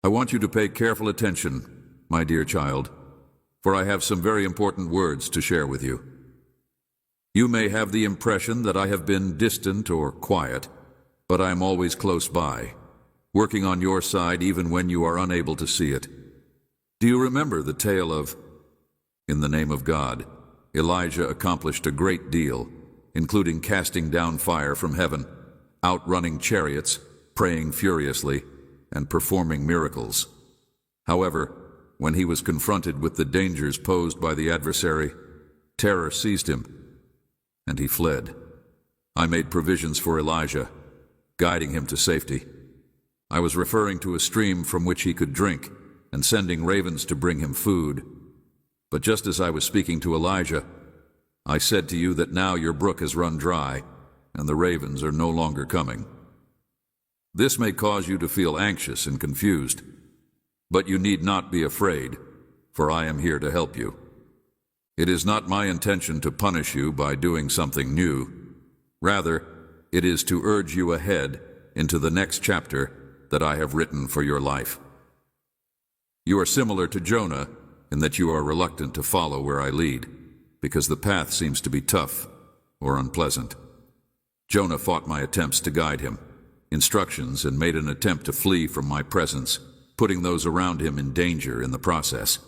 I want you to pay careful attention, my dear child, for I have some very important words to share with you. You may have the impression that I have been distant or quiet, but I am always close by, working on your side even when you are unable to see it. Do you remember the tale of, in the name of God, Elijah accomplished a great deal, including casting down fire from heaven, outrunning chariots, praying furiously, and performing miracles. However, when he was confronted with the dangers posed by the adversary, terror seized him, and he fled. I made provisions for Elijah, guiding him to safety. I was referring to a stream from which he could drink, and sending ravens to bring him food. But just as I was speaking to Elijah, I said to you that now your brook has run dry, and the ravens are no longer coming. This may cause you to feel anxious and confused, but you need not be afraid, for I am here to help you. It is not my intention to punish you by doing something new. Rather, it is to urge you ahead into the next chapter that I have written for your life. You are similar to Jonah in that you are reluctant to follow where I lead, because the path seems to be tough or unpleasant. Jonah fought my attempts to guide him, instructions, and made an attempt to flee from my presence, putting those around him in danger in the process.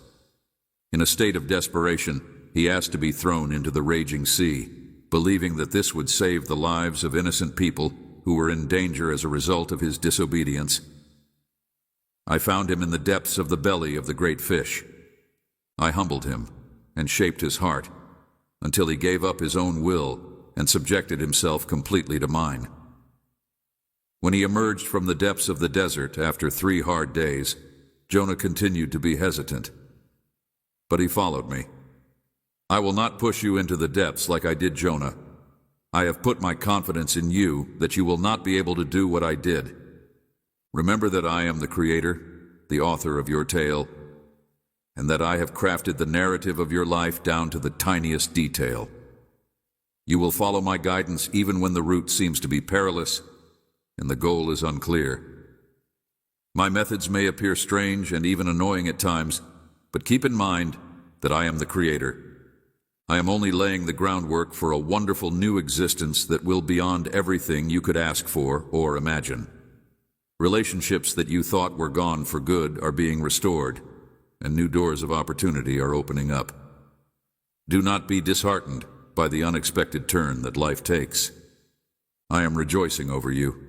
In a state of desperation, he asked to be thrown into the raging sea, believing that this would save the lives of innocent people who were in danger as a result of his disobedience. I found him in the depths of the belly of the great fish. I humbled him and shaped his heart until he gave up his own will and subjected himself completely to mine. When he emerged from the depths of the desert after 3 hard days, Jonah continued to be hesitant. But he followed me. I will not push you into the depths like I did Jonah. I have put my confidence in you that you will not be able to do what I did. Remember that I am the Creator, the author of your tale, and that I have crafted the narrative of your life down to the tiniest detail. You will follow my guidance even when the route seems to be perilous and the goal is unclear. My methods may appear strange and even annoying at times, but keep in mind that I am the Creator. I am only laying the groundwork for a wonderful new existence that will beyond everything you could ask for or imagine. Relationships that you thought were gone for good are being restored, and new doors of opportunity are opening up. Do not be disheartened by the unexpected turn that life takes. I am rejoicing over you.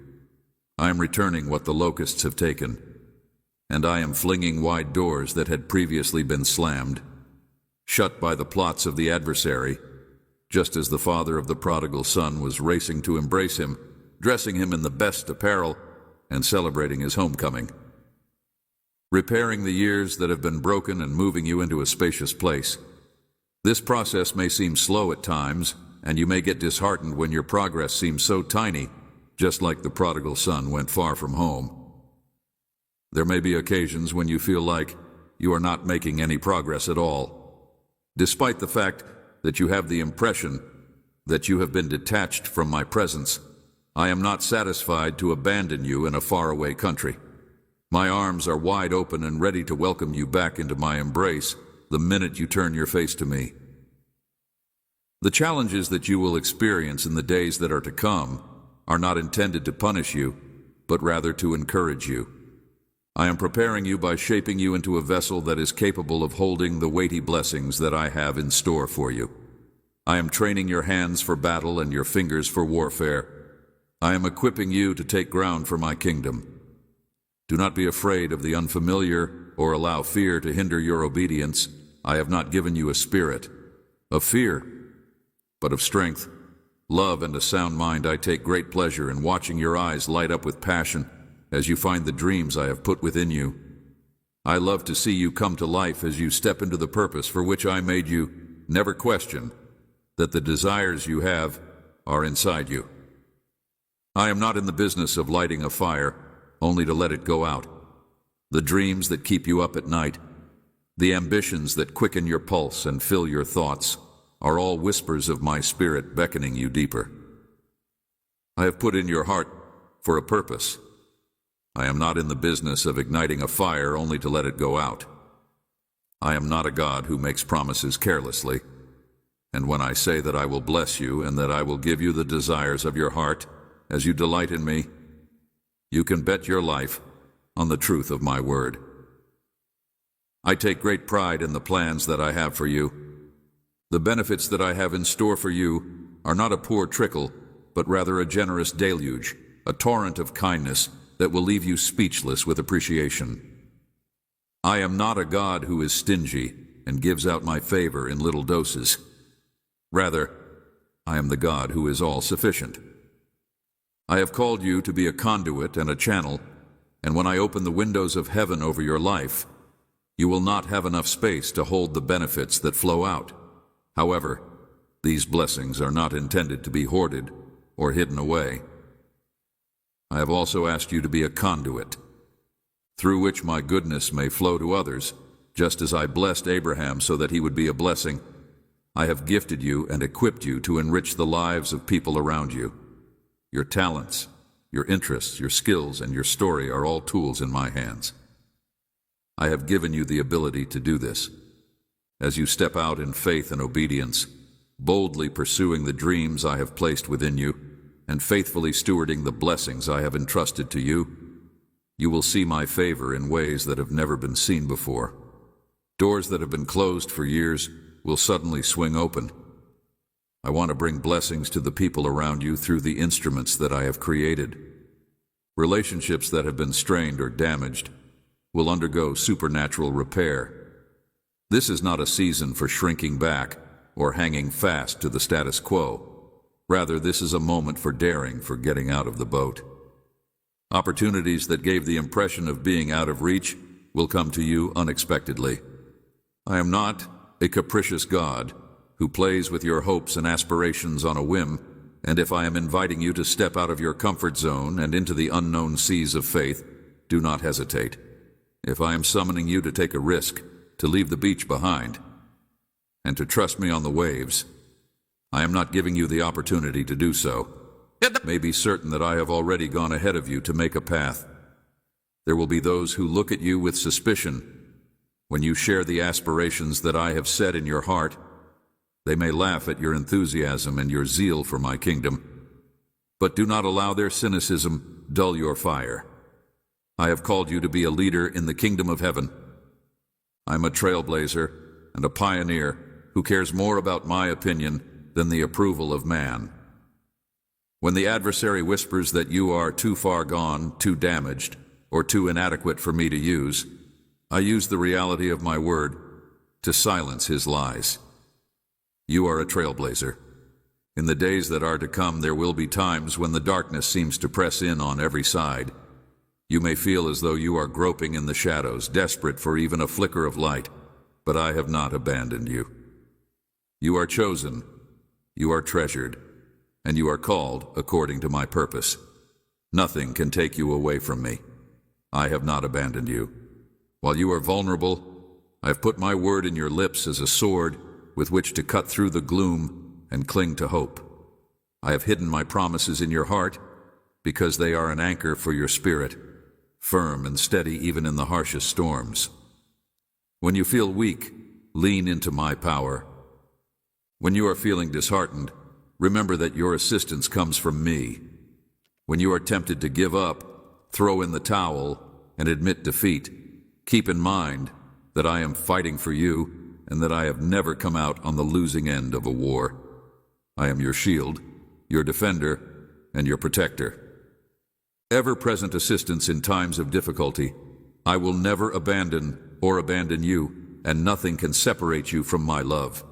I am returning what the locusts have taken, and I am flinging wide doors that had previously been slammed, shut by the plots of the adversary, just as the father of the prodigal son was racing to embrace him, dressing him in the best apparel, and celebrating his homecoming. Repairing the years that have been broken and moving you into a spacious place. This process may seem slow at times, and you may get disheartened when your progress seems so tiny, just like the prodigal son went far from home. There may be occasions when you feel like you are not making any progress at all, despite the fact that you have the impression that you have been detached from my presence. I am not satisfied to abandon you in a faraway country. My arms are wide open and ready to welcome you back into my embrace the minute you turn your face to me. The challenges that you will experience in the days that are to come are not intended to punish you, but rather to encourage you. I am preparing you by shaping you into a vessel that is capable of holding the weighty blessings that I have in store for you. I am training your hands for battle and your fingers for warfare. I am equipping you to take ground for my kingdom. Do not be afraid of the unfamiliar or allow fear to hinder your obedience. I have not given you a spirit of fear, but of strength, love, and a sound mind. I take great pleasure in watching your eyes light up with passion as you find the dreams I have put within you. I love to see you come to life as you step into the purpose for which I made you. Never question that the desires you have are inside you. I am not in the business of lighting a fire only to let it go out. The dreams that keep you up at night, the ambitions that quicken your pulse and fill your thoughts, are all whispers of my spirit beckoning you deeper. I have put in your heart for a purpose. I am not in the business of igniting a fire only to let it go out. I am not a God who makes promises carelessly. And when I say that I will bless you and that I will give you the desires of your heart as you delight in me, you can bet your life on the truth of my word. I take great pride in the plans that I have for you. The benefits that I have in store for you are not a poor trickle, but rather a generous deluge, a torrent of kindness that will leave you speechless with appreciation. I am not a God who is stingy and gives out my favor in little doses. Rather, I am the God who is all-sufficient. I have called you to be a conduit and a channel, and when I open the windows of heaven over your life, you will not have enough space to hold the benefits that flow out. However, these blessings are not intended to be hoarded or hidden away. I have also asked you to be a conduit, through which my goodness may flow to others, just as I blessed Abraham so that he would be a blessing. I have gifted you and equipped you to enrich the lives of people around you. Your talents, your interests, your skills, and your story are all tools in my hands. I have given you the ability to do this. As you step out in faith and obedience, boldly pursuing the dreams I have placed within you, and faithfully stewarding the blessings I have entrusted to you, you will see my favor in ways that have never been seen before. Doors that have been closed for years will suddenly swing open. I want to bring blessings to the people around you through the instruments that I have created. Relationships that have been strained or damaged will undergo supernatural repair. This is not a season for shrinking back or hanging fast to the status quo. Rather, this is a moment for daring, for getting out of the boat. Opportunities that gave the impression of being out of reach will come to you unexpectedly. I am not a capricious God who plays with your hopes and aspirations on a whim, and if I am inviting you to step out of your comfort zone and into the unknown seas of faith, do not hesitate. If I am summoning you to take a risk, to leave the beach behind, and to trust me on the waves, I am not giving you the opportunity to do so. May be certain that I have already gone ahead of you to make a path. There will be those who look at you with suspicion. When you share the aspirations that I have set in your heart, they may laugh at your enthusiasm and your zeal for my kingdom. But do not allow their cynicism dull your fire. I have called you to be a leader in the kingdom of heaven. I'm a trailblazer and a pioneer who cares more about my opinion than the approval of man. When the adversary whispers that you are too far gone, too damaged, or too inadequate for me to use, I use the reality of my word to silence his lies. You are a trailblazer. In the days that are to come, there will be times when the darkness seems to press in on every side. You may feel as though you are groping in the shadows, desperate for even a flicker of light, but I have not abandoned you. You are chosen, you are treasured, and you are called according to my purpose. Nothing can take you away from me. I have not abandoned you. While you are vulnerable, I have put my word in your lips as a sword with which to cut through the gloom and cling to hope. I have hidden my promises in your heart because they are an anchor for your spirit, firm and steady even in the harshest storms. When you feel weak, lean into my power. When you are feeling disheartened, remember that your assistance comes from me. When you are tempted to give up, throw in the towel, and admit defeat, keep in mind that I am fighting for you and that I have never come out on the losing end of a war. I am your shield, your defender, and your protector. Ever-present assistance in times of difficulty. I will never abandon or abandon you, and nothing can separate you from my love.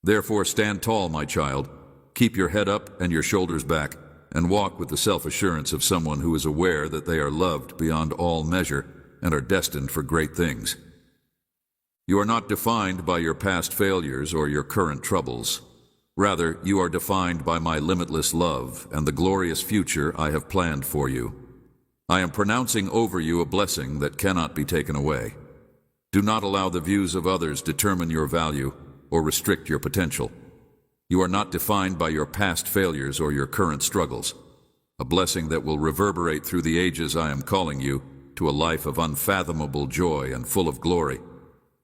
Therefore, stand tall, my child. Keep your head up and your shoulders back, and walk with the self-assurance of someone who is aware that they are loved beyond all measure and are destined for great things. You are not defined by your past failures or your current troubles. Rather, you are defined by my limitless love and the glorious future I have planned for you. I am pronouncing over you a blessing that cannot be taken away. Do not allow the views of others determine your value or restrict your potential. You are not defined by your past failures or your current struggles. a blessing that will reverberate through the ages. I am calling you to a life of unfathomable joy and full of glory.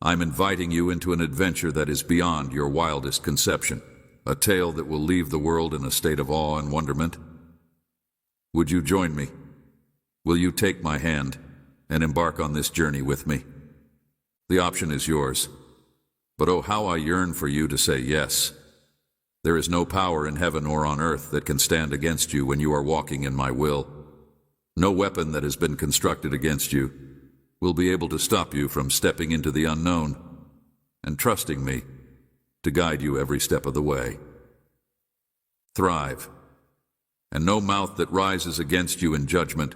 I'm inviting you into an adventure that is beyond your wildest conception, a tale that will leave the world in a state of awe and wonderment. Would you join me? Will you take my hand and embark on this journey with me? The option is yours, but oh, how I yearn for you to say yes. There is no power in heaven or on earth that can stand against you when you are walking in my will. No weapon that has been constructed against you will be able to stop you from stepping into the unknown and trusting me to guide you every step of the way. Thrive, and no mouth that rises against you in judgment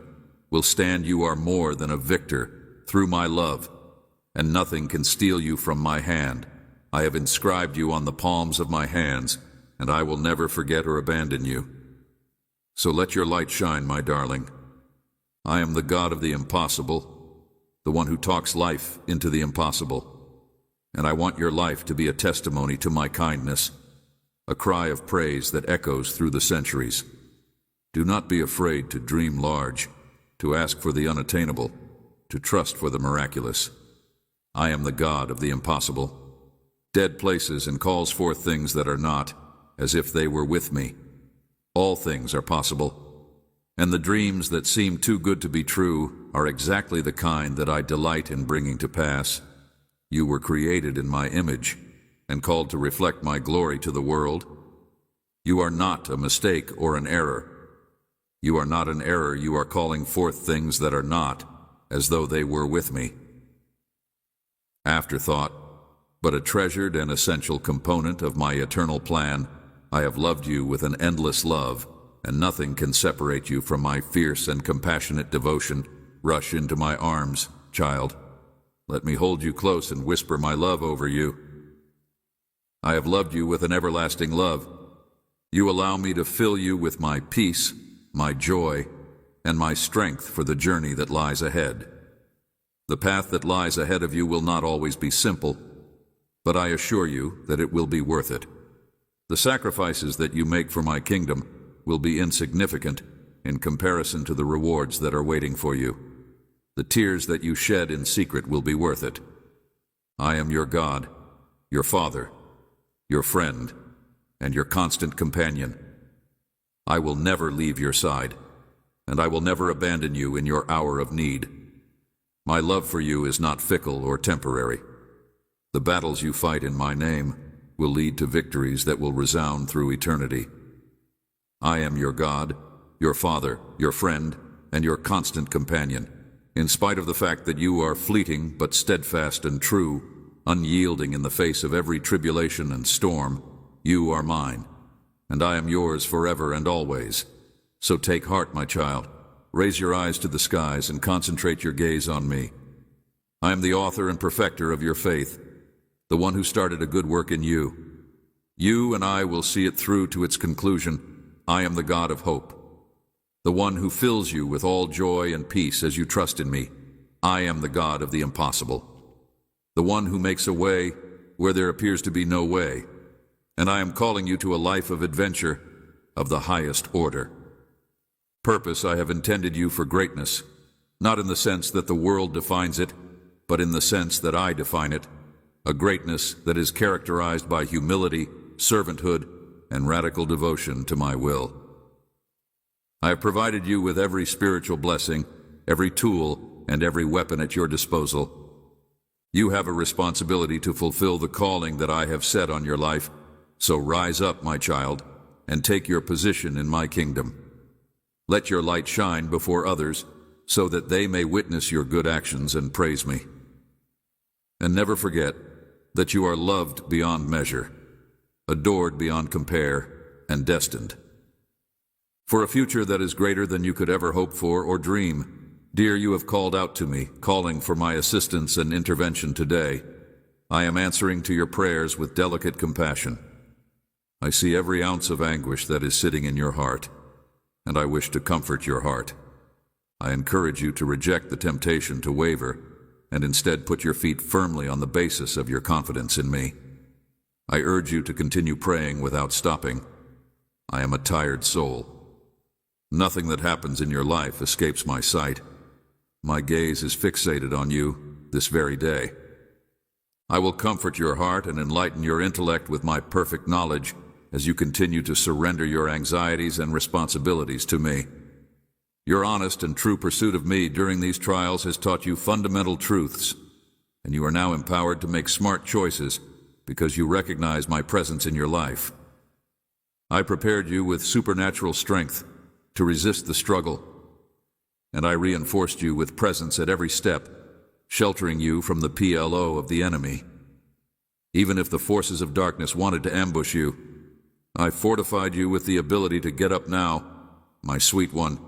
will stand. You are more than a victor through my love, and nothing can steal you from my hand. I have inscribed you on the palms of my hands, and I will never forget or abandon you. So let your light shine, my darling. I am the God of the impossible, the one who talks life into the impossible. And I want your life to be a testimony to my kindness, a cry of praise that echoes through the centuries. Do not be afraid to dream large, to ask for the unattainable, to trust for the miraculous. I am the God of the impossible. Dead places and calls forth things that are not, as if they were with me. All things are possible. And the dreams that seem too good to be true are exactly the kind that I delight in bringing to pass. You were created in my image and called to reflect my glory to the world. You are not a mistake or an error. You are not an error. You are calling forth things that are not, as though they were with me. Afterthought, but a treasured and essential component of my eternal plan, I have loved you with an endless love, and nothing can separate you from my fierce and compassionate devotion. Rush into my arms, child. Let me hold you close and whisper my love over you. I have loved you with an everlasting love. You allow me to fill you with my peace, my joy, and my strength for the journey that lies ahead. The path that lies ahead of you will not always be simple, but I assure you that it will be worth it. The sacrifices that you make for my kingdom will be insignificant in comparison to the rewards that are waiting for you. The tears that you shed in secret will be worth it. I am your God, your Father, your friend, and your constant companion. I will never leave your side, and I will never abandon you in your hour of need. My love for you is not fickle or temporary. The battles you fight in my name will lead to victories that will resound through eternity. I am your God, your Father, your friend, and your constant companion. In spite of the fact that you are fleeting but steadfast and true, unyielding in the face of every tribulation and storm, you are mine, and I am yours forever and always. So take heart, my child. Raise your eyes to the skies and concentrate your gaze on me. I am the author and perfecter of your faith, the one who started a good work in you. You and I will see it through to its conclusion. I am the God of hope, the one who fills you with all joy and peace as you trust in me. I am the God of the impossible, the one who makes a way where there appears to be no way. And I am calling you to a life of adventure of the highest order. Purpose, I have intended you for greatness, not in the sense that the world defines it, but in the sense that I define it, a greatness that is characterized by humility, servanthood, and radical devotion to my will. I have provided you with every spiritual blessing, every tool, and every weapon at your disposal. You have a responsibility to fulfill the calling that I have set on your life, so rise up, my child, and take your position in my kingdom. Let your light shine before others, so that they may witness your good actions and praise me. And never forget that you are loved beyond measure, adored beyond compare, and destined for a future that is greater than you could ever hope for or dream. Dear, you have called out to me, calling for my assistance and intervention today. I am answering to your prayers with delicate compassion. I see every ounce of anguish that is sitting in your heart, and I wish to comfort your heart. I encourage you to reject the temptation to waver, and instead put your feet firmly on the basis of your confidence in me. I urge you to continue praying without stopping. I am a tired soul. Nothing that happens in your life escapes my sight. My gaze is fixated on you this very day. I will comfort your heart and enlighten your intellect with my perfect knowledge as you continue to surrender your anxieties and responsibilities to me. Your honest and true pursuit of me during these trials has taught you fundamental truths, and you are now empowered to make smart choices because you recognize my presence in your life. I prepared you with supernatural strength to resist the struggle, and I reinforced you with presence at every step, sheltering you from the PLO of the enemy. Even if the forces of darkness wanted to ambush you, I fortified you with the ability to get up now, my sweet one,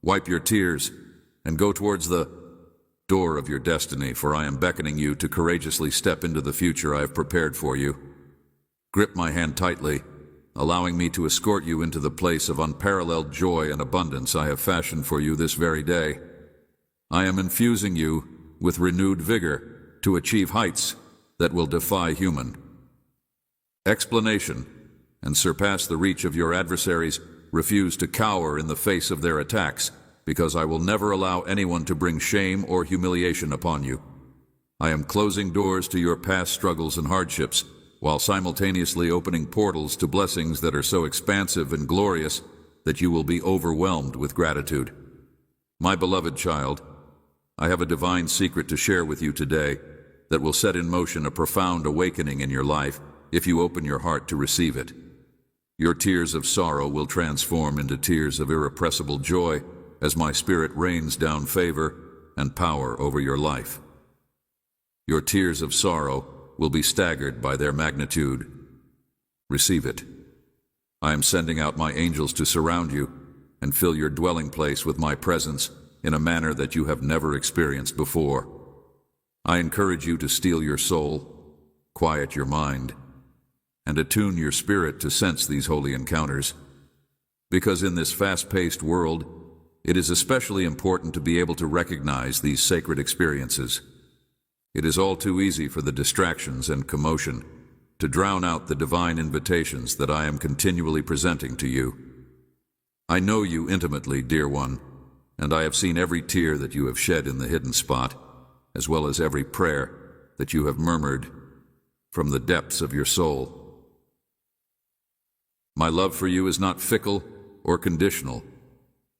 wipe your tears, and go towards the door of your destiny, for I am beckoning you to courageously step into the future I have prepared for you. Grip my hand tightly, allowing me to escort you into the place of unparalleled joy and abundance I have fashioned for you this very day. I am infusing you with renewed vigor to achieve heights that will defy human explanation and surpass the reach of your adversaries. Refuse to cower in the face of their attacks, because I will never allow anyone to bring shame or humiliation upon you. I am closing doors to your past struggles and hardships, while simultaneously opening portals to blessings that are so expansive and glorious that you will be overwhelmed with gratitude. My beloved child, I have a divine secret to share with you today that will set in motion a profound awakening in your life if you open your heart to receive it. Your tears of sorrow will transform into tears of irrepressible joy as my Spirit rains down favor and power over your life. Your tears of sorrow will be staggered by their magnitude. Receive it. I am sending out my angels to surround you and fill your dwelling place with my presence in a manner that you have never experienced before. I encourage you to steel your soul, quiet your mind, and attune your spirit to sense these holy encounters. Because in this fast-paced world, it is especially important to be able to recognize these sacred experiences. It is all too easy for the distractions and commotion to drown out the divine invitations that I am continually presenting to you. I know you intimately, dear one, and I have seen every tear that you have shed in the hidden spot, as well as every prayer that you have murmured from the depths of your soul. My love for you is not fickle or conditional.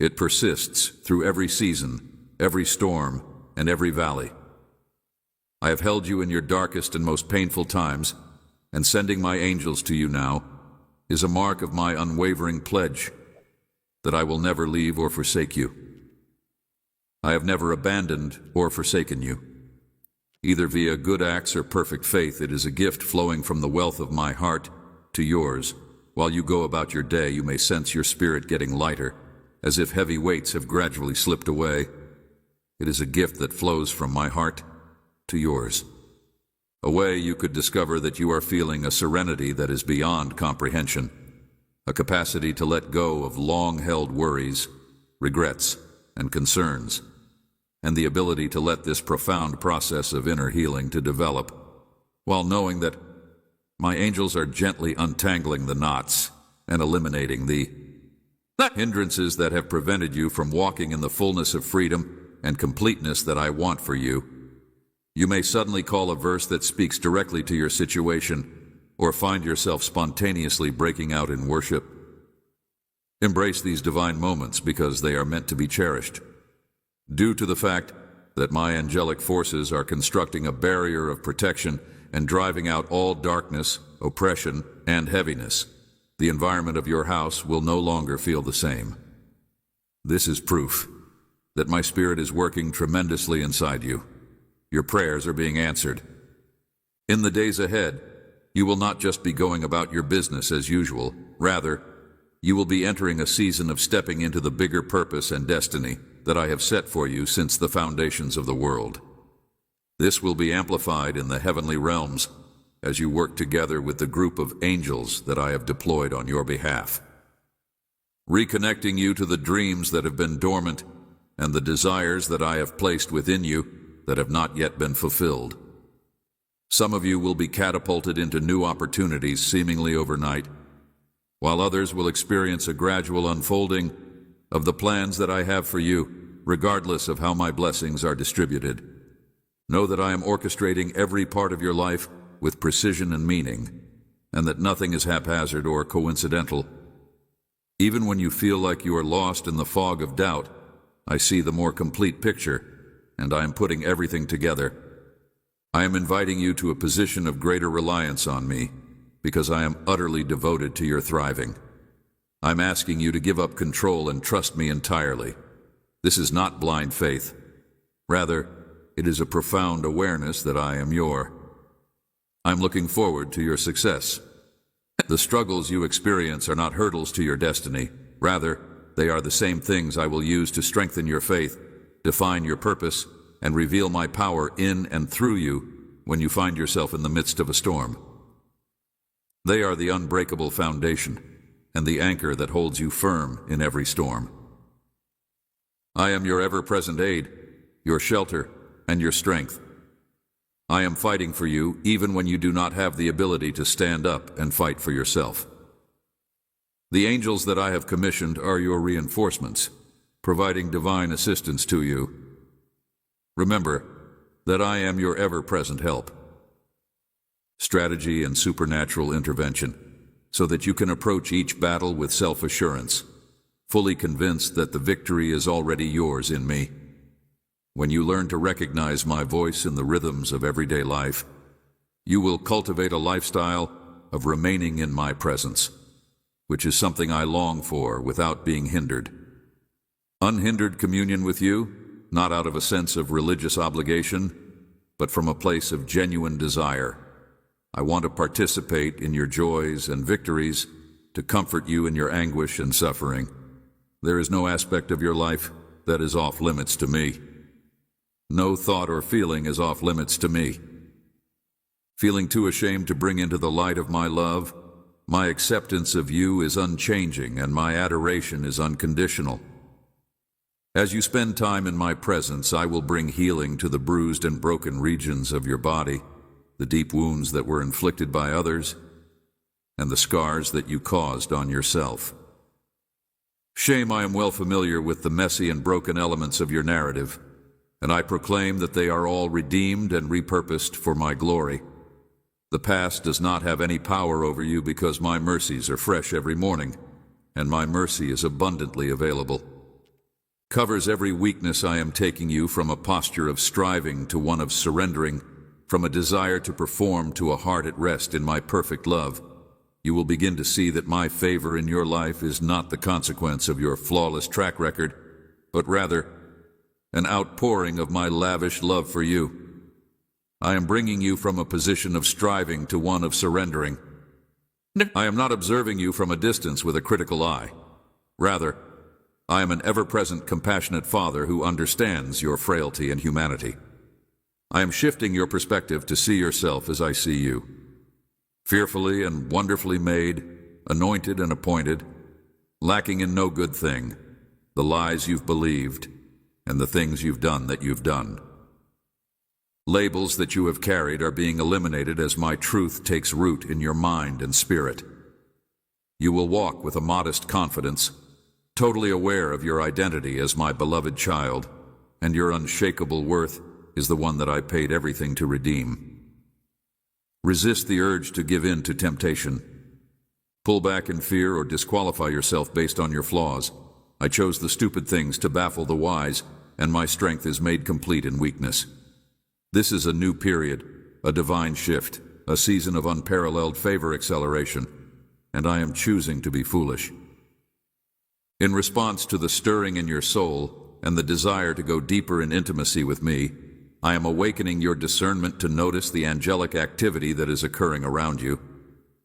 It persists through every season, every storm, and every valley. I have held you in your darkest and most painful times, and sending my angels to you now is a mark of my unwavering pledge that I will never leave or forsake you. I have never abandoned or forsaken you. Either via good acts or perfect faith, it is a gift flowing from the wealth of my heart to yours. While you go about your day, you may sense your spirit getting lighter, as if heavy weights have gradually slipped away. It is a gift that flows from my heart to yours. A way you could discover that you are feeling a serenity that is beyond comprehension, a capacity to let go of long-held worries, regrets, and concerns, and the ability to let this profound process of inner healing to develop, while knowing that my angels are gently untangling the knots and eliminating the hindrances that have prevented you from walking in the fullness of freedom and completeness that I want for you. You may suddenly call a verse that speaks directly to your situation, or find yourself spontaneously breaking out in worship. Embrace these divine moments because they are meant to be cherished. Due to the fact that my angelic forces are constructing a barrier of protection and driving out all darkness, oppression, and heaviness, the environment of your house will no longer feel the same. This is proof that my Spirit is working tremendously inside you. Your prayers are being answered. In the days ahead, you will not just be going about your business as usual. Rather, you will be entering a season of stepping into the bigger purpose and destiny that I have set for you since the foundations of the world. This will be amplified in the heavenly realms as you work together with the group of angels that I have deployed on your behalf, reconnecting you to the dreams that have been dormant and the desires that I have placed within you that have not yet been fulfilled. Some of you will be catapulted into new opportunities seemingly overnight, while others will experience a gradual unfolding of the plans that I have for you, regardless of how my blessings are distributed. Know that I am orchestrating every part of your life with precision and meaning, and that nothing is haphazard or coincidental. Even when you feel like you are lost in the fog of doubt, I see the more complete picture, and I am putting everything together. I am inviting you to a position of greater reliance on me, because I am utterly devoted to your thriving. I'm asking you to give up control and trust me entirely. This is not blind faith. Rather, it is a profound awareness that I am I'm looking forward to your success. The struggles you experience are not hurdles to your destiny. Rather, they are the same things I will use to strengthen your faith, define your purpose, and reveal my power in and through you when you find yourself in the midst of a storm. They are the unbreakable foundation and the anchor that holds you firm in every storm. I am your ever-present aid, your shelter, and your strength. I am fighting for you even when you do not have the ability to stand up and fight for yourself. The angels that I have commissioned are your reinforcements, providing divine assistance to you. Remember that I am your ever-present help. Strategy and supernatural intervention, so that you can approach each battle with self-assurance, fully convinced that the victory is already yours in me. When you learn to recognize my voice in the rhythms of everyday life, you will cultivate a lifestyle of remaining in my presence, which is something I long for without being hindered. Unhindered communion with you, not out of a sense of religious obligation, but from a place of genuine desire. I want to participate in your joys and victories, to comfort you in your anguish and suffering. There is no aspect of your life that is off limits to me. No thought or feeling is off limits to me. Feeling too ashamed to bring into the light of my love, my acceptance of you is unchanging and my adoration is unconditional. As you spend time in my presence, I will bring healing to the bruised and broken regions of your body, the deep wounds that were inflicted by others, and the scars that you caused on yourself. Shame, I am well familiar with the messy and broken elements of your narrative, and I proclaim that they are all redeemed and repurposed for my glory. The past does not have any power over you because my mercies are fresh every morning, and my mercy is abundantly available. Covers every weakness. I am taking you from a posture of striving to one of surrendering, from a desire to perform to a heart at rest in my perfect love. You will begin to see that my favor in your life is not the consequence of your flawless track record, but rather an outpouring of my lavish love for you. I am bringing you from a position of striving to one of surrendering. I am not observing you from a distance with a critical eye. Rather, I am an ever-present, compassionate Father who understands your frailty and humanity. I am shifting your perspective to see yourself as I see you. Fearfully and wonderfully made, anointed and appointed, lacking in no good thing, the lies you've believed, and the things you've done that you've done. Labels that you have carried are being eliminated as my truth takes root in your mind and spirit. You will walk with a modest confidence, totally aware of your identity as my beloved child, and your unshakable worth is the one that I paid everything to redeem. Resist the urge to give in to temptation. Pull back in fear or disqualify yourself based on your flaws. I chose the stupid things to baffle the wise, and my strength is made complete in weakness. This is a new period, a divine shift, a season of unparalleled favor acceleration, and I am choosing to be foolish. In response to the stirring in your soul and the desire to go deeper in intimacy with me, I am awakening your discernment to notice the angelic activity that is occurring around you,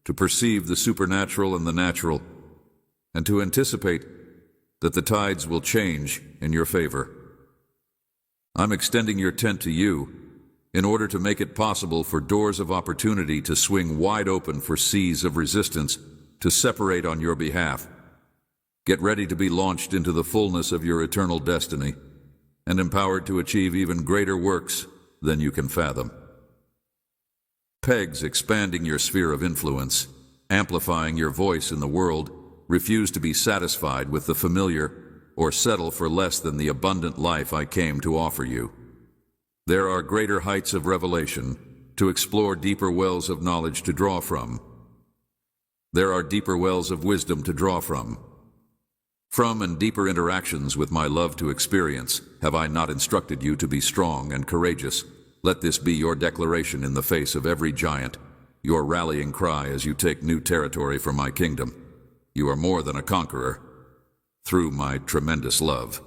to perceive the supernatural and the natural, and to anticipate that the tides will change in your favor. I'm extending your tent to you in order to make it possible for doors of opportunity to swing wide open for seas of resistance to separate on your behalf. Get ready to be launched into the fullness of your eternal destiny and empowered to achieve even greater works than you can fathom. Pegs expanding your sphere of influence, amplifying your voice in the world, refuse to be satisfied with the familiar or settle for less than the abundant life I came to offer you. There are greater heights of revelation, to explore deeper wells of knowledge to draw from. There are deeper wells of wisdom to draw from. From and deeper interactions with my love to experience, have I not instructed you to be strong and courageous? Let this be your declaration in the face of every giant, your rallying cry as you take new territory for my kingdom. You are more than a conqueror, through my tremendous love.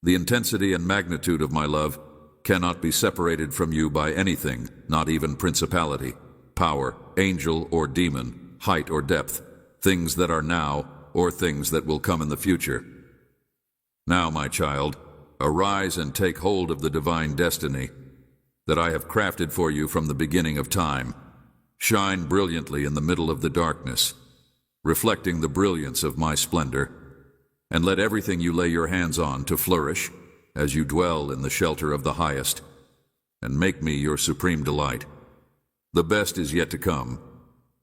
The intensity and magnitude of my love cannot be separated from you by anything, not even principality, power, angel or demon, height or depth, things that are now or things that will come in the future. Now, my child, arise and take hold of the divine destiny that I have crafted for you from the beginning of time. Shine brilliantly in the middle of the darkness, reflecting the brilliance of my splendor, and let everything you lay your hands on to flourish as you dwell in the shelter of the highest, and make me your supreme delight. The best is yet to come.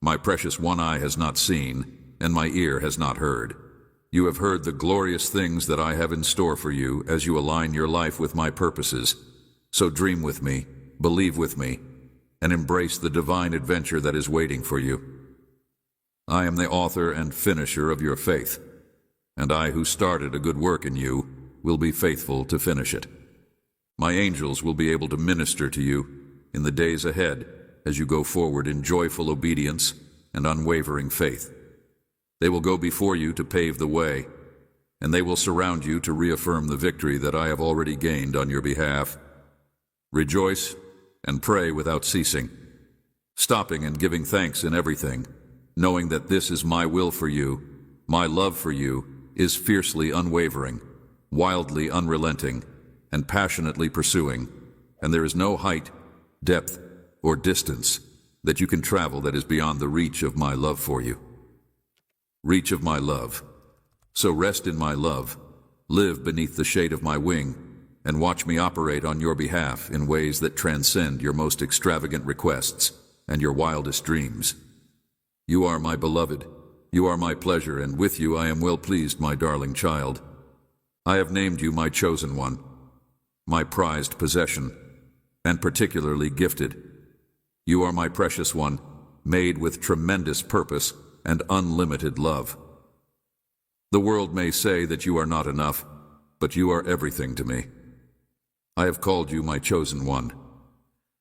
My precious one eye has not seen, and my ear has not heard. You have heard the glorious things that I have in store for you as you align your life with my purposes. So dream with me, believe with me, and embrace the divine adventure that is waiting for you. I am the author and finisher of your faith, and I who started a good work in you will be faithful to finish it. My angels will be able to minister to you in the days ahead as you go forward in joyful obedience and unwavering faith. They will go before you to pave the way, and they will surround you to reaffirm the victory that I have already gained on your behalf. Rejoice and pray without ceasing, stopping and giving thanks in everything, knowing that this is my will for you. My love for you is fiercely unwavering, wildly unrelenting, and passionately pursuing, and there is no height, depth, or distance that you can travel that is beyond the reach of my love for you. Reach of my love. So rest in my love, live beneath the shade of my wing, and watch me operate on your behalf in ways that transcend your most extravagant requests and your wildest dreams. You are my beloved, you are my pleasure, and with you I am well pleased, my darling child. I have named you my chosen one, my prized possession, and particularly gifted. You are my precious one, made with tremendous purpose and unlimited love. The world may say that you are not enough, but you are everything to me. I have called you my chosen one.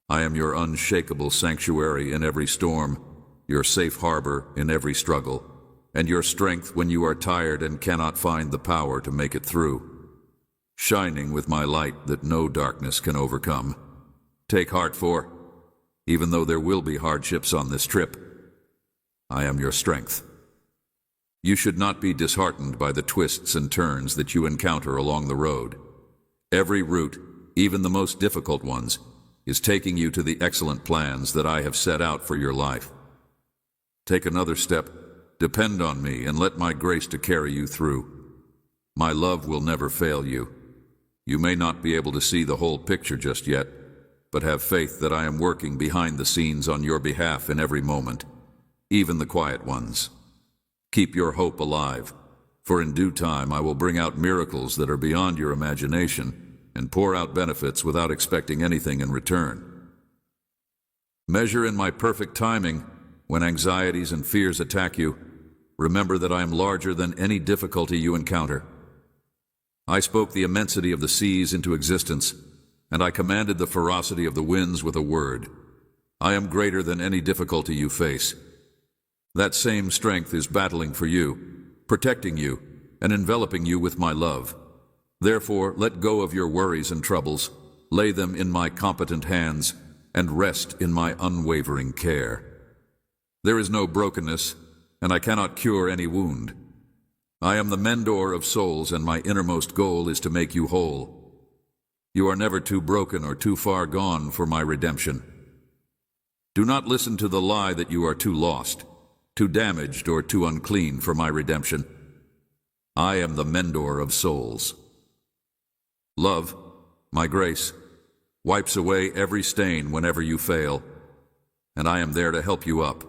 I am your unshakable sanctuary in every storm, your safe harbor in every struggle, and your strength when you are tired and cannot find the power to make it through, shining with my light that no darkness can overcome. Take heart, for, even though there will be hardships on this trip, I am your strength. You should not be disheartened by the twists and turns that you encounter along the road. Every route, even the most difficult ones, is taking you to the excellent plans that I have set out for your life. Take another step, depend on me, and let my grace to carry you through. My love will never fail you. You may not be able to see the whole picture just yet, but have faith that I am working behind the scenes on your behalf in every moment, even the quiet ones. Keep your hope alive, for in due time I will bring out miracles that are beyond your imagination and pour out benefits without expecting anything in return. Measure in my perfect timing when anxieties and fears attack you. Remember that I am larger than any difficulty you encounter. I spoke the immensity of the seas into existence, and I commanded the ferocity of the winds with a word. I am greater than any difficulty you face. That same strength is battling for you, protecting you, and enveloping you with my love. Therefore, let go of your worries and troubles, lay them in my competent hands, and rest in my unwavering care. There is no brokenness, and I cannot cure any wound. I am the mendor of souls, and my innermost goal is to make you whole. You are never too broken or too far gone for my redemption. Do not listen to the lie that you are too lost, too damaged, or too unclean for my redemption. I am the mendor of souls. Love, my grace, wipes away every stain whenever you fail, and I am there to help you up.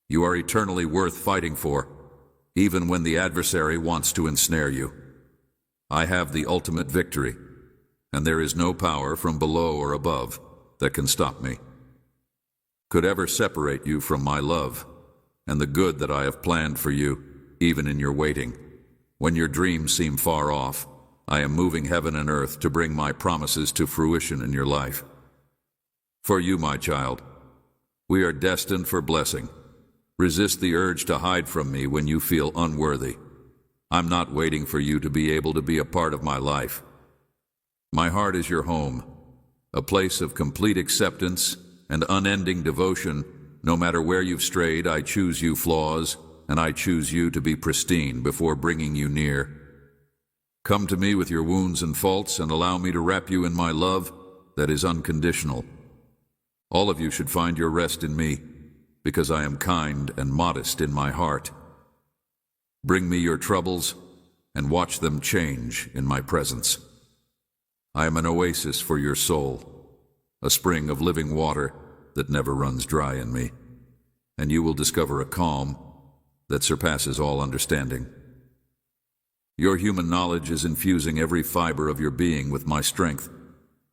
You are eternally worth fighting for, even when the adversary wants to ensnare you. I have the ultimate victory, and there is no power from below or above that can stop me, could ever separate you from my love and the good that I have planned for you, even in your waiting. When your dreams seem far off, I am moving heaven and earth to bring my promises to fruition in your life. For you, my child, we are destined for blessing. Resist the urge to hide from me when you feel unworthy. I'm not waiting for you to be able to be a part of my life. My heart is your home, a place of complete acceptance and unending devotion. No matter where you've strayed, I choose you flaws, and I choose you to be pristine before bringing you near. Come to me with your wounds and faults, and allow me to wrap you in my love that is unconditional. All of you should find your rest in me, because I am kind and modest in my heart. Bring me your troubles, and watch them change in my presence. I am an oasis for your soul, a spring of living water that never runs dry in me, and you will discover a calm that surpasses all understanding. Your human knowledge is infusing every fiber of your being with my strength,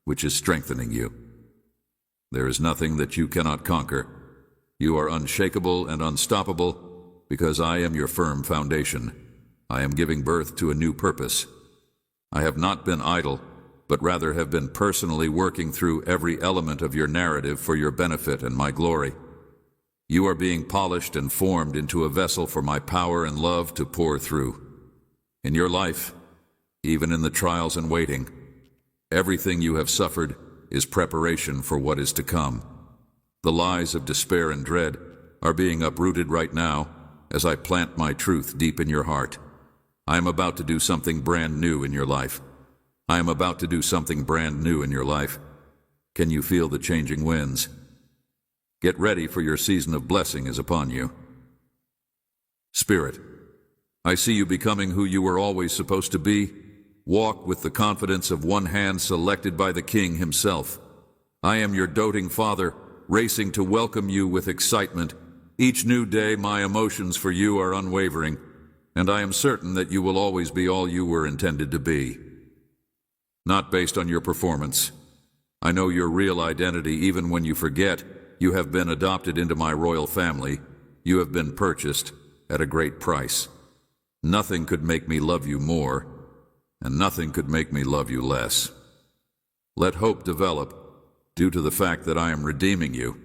which is strengthening you. There is nothing that you cannot conquer. You are unshakable and unstoppable because I am your firm foundation. I am giving birth to a new purpose. I have not been idle, but rather have been personally working through every element of your narrative for your benefit and my glory. You are being polished and formed into a vessel for my power and love to pour through. In your life, even in the trials and waiting, everything you have suffered is preparation for what is to come. The lies of despair and dread are being uprooted right now as I plant my truth deep in your heart. I am about to do something brand new in your life. I am about to do something brand new in your life. Can you feel the changing winds? Get ready, for your season of blessing is upon you. Spirit, I see you becoming who you were always supposed to be. Walk with the confidence of one hand selected by the King himself. I am your doting father, racing to welcome you with excitement. Each new day my emotions for you are unwavering, and I am certain that you will always be all you were intended to be. Not based on your performance. I know your real identity even when you forget. You have been adopted into my royal family. You have been purchased at a great price. Nothing could make me love you more, and nothing could make me love you less. Let hope develop, due to the fact that I am redeeming you.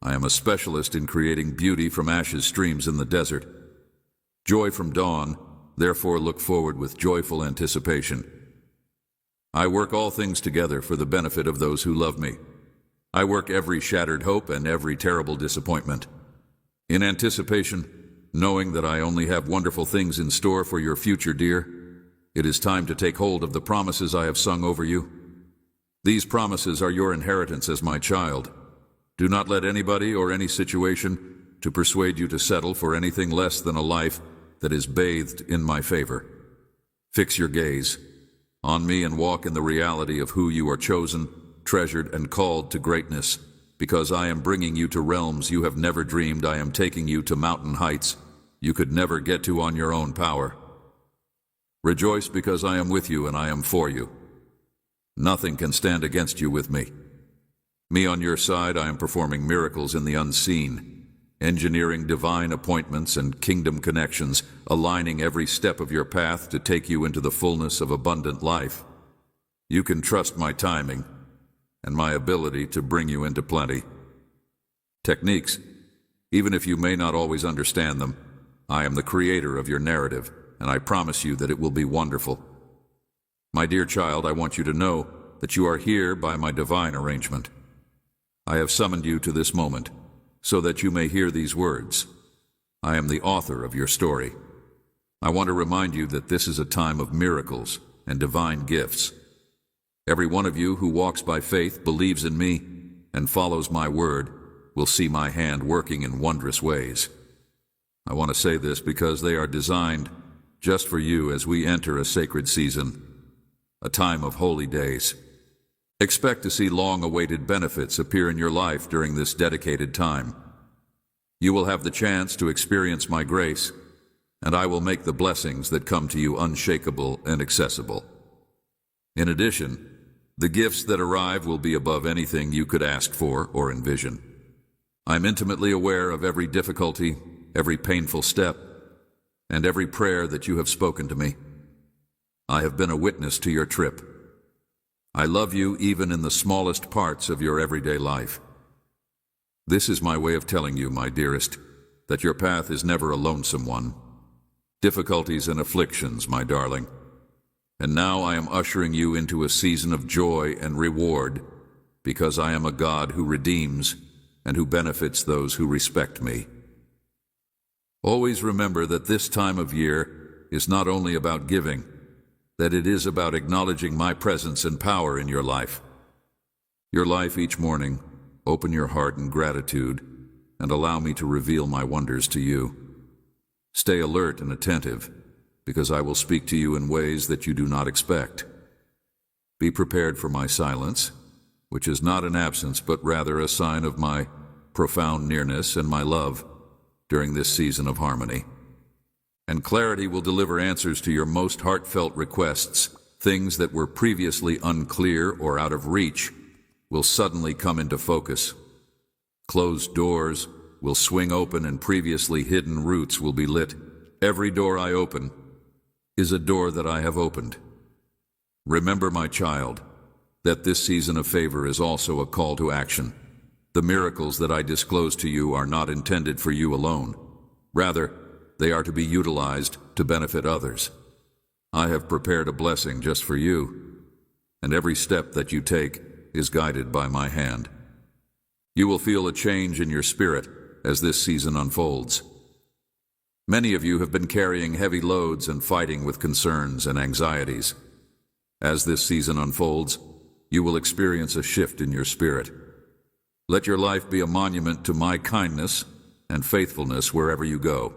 I am a specialist in creating beauty from ashes streams in the desert. Joy from dawn, therefore look forward with joyful anticipation. I work all things together for the benefit of those who love me. I work every shattered hope and every terrible disappointment. In anticipation, knowing that I only have wonderful things in store for your future, dear, it is time to take hold of the promises I have sung over you. These promises are your inheritance as my child. Do not let anybody or any situation to persuade you to settle for anything less than a life that is bathed in my favor. Fix your gaze on me and walk in the reality of who you are, chosen, treasured, and called to greatness. Because I am bringing you to realms you have never dreamed. I am taking you to mountain heights you could never get to on your own power. Rejoice, because I am with you and I am for you. Nothing can stand against you with me. Me on your side, I am performing miracles in the unseen, engineering divine appointments and kingdom connections, aligning every step of your path to take you into the fullness of abundant life. You can trust my timing and my ability to bring you into plenty. Techniques, even if you may not always understand them, I am the creator of your narrative, and I promise you that it will be wonderful. My dear child, I want you to know that you are here by my divine arrangement. I have summoned you to this moment so that you may hear these words. I am the author of your story. I want to remind you that this is a time of miracles and divine gifts. Every one of you who walks by faith, believes in me, and follows my word will see my hand working in wondrous ways. I want to say this because they are designed just for you as we enter a sacred season, a time of holy days. Expect to see long-awaited benefits appear in your life during this dedicated time. You will have the chance to experience my grace, and I will make the blessings that come to you unshakable and accessible. In addition, the gifts that arrive will be above anything you could ask for or envision. I'm intimately aware of every difficulty, every painful step, and every prayer that you have spoken to me. I have been a witness to your trip. I love you even in the smallest parts of your everyday life. This is my way of telling you, my dearest, that your path is never a lonesome one. Difficulties and afflictions, my darling. And now I am ushering you into a season of joy and reward, because I am a God who redeems and who benefits those who respect me. Always remember that this time of year is not only about giving, that it is about acknowledging my presence and power in your life. Your life each morning, open your heart in gratitude and allow me to reveal my wonders to you. Stay alert and attentive, because I will speak to you in ways that you do not expect. Be prepared for my silence, which is not an absence but rather a sign of my profound nearness and my love during this season of harmony. And clarity will deliver answers to your most heartfelt requests. Things that were previously unclear or out of reach will suddenly come into focus. Closed doors will swing open and previously hidden routes will be lit. Every door I open is a door that I have opened. Remember, my child, that this season of favor is also a call to action. The miracles that I disclose to you are not intended for you alone. Rather, they are to be utilized to benefit others. I have prepared a blessing just for you, and every step that you take is guided by my hand. You will feel a change in your spirit as this season unfolds. Many of you have been carrying heavy loads and fighting with concerns and anxieties. As this season unfolds, you will experience a shift in your spirit. Let your life be a monument to my kindness and faithfulness wherever you go.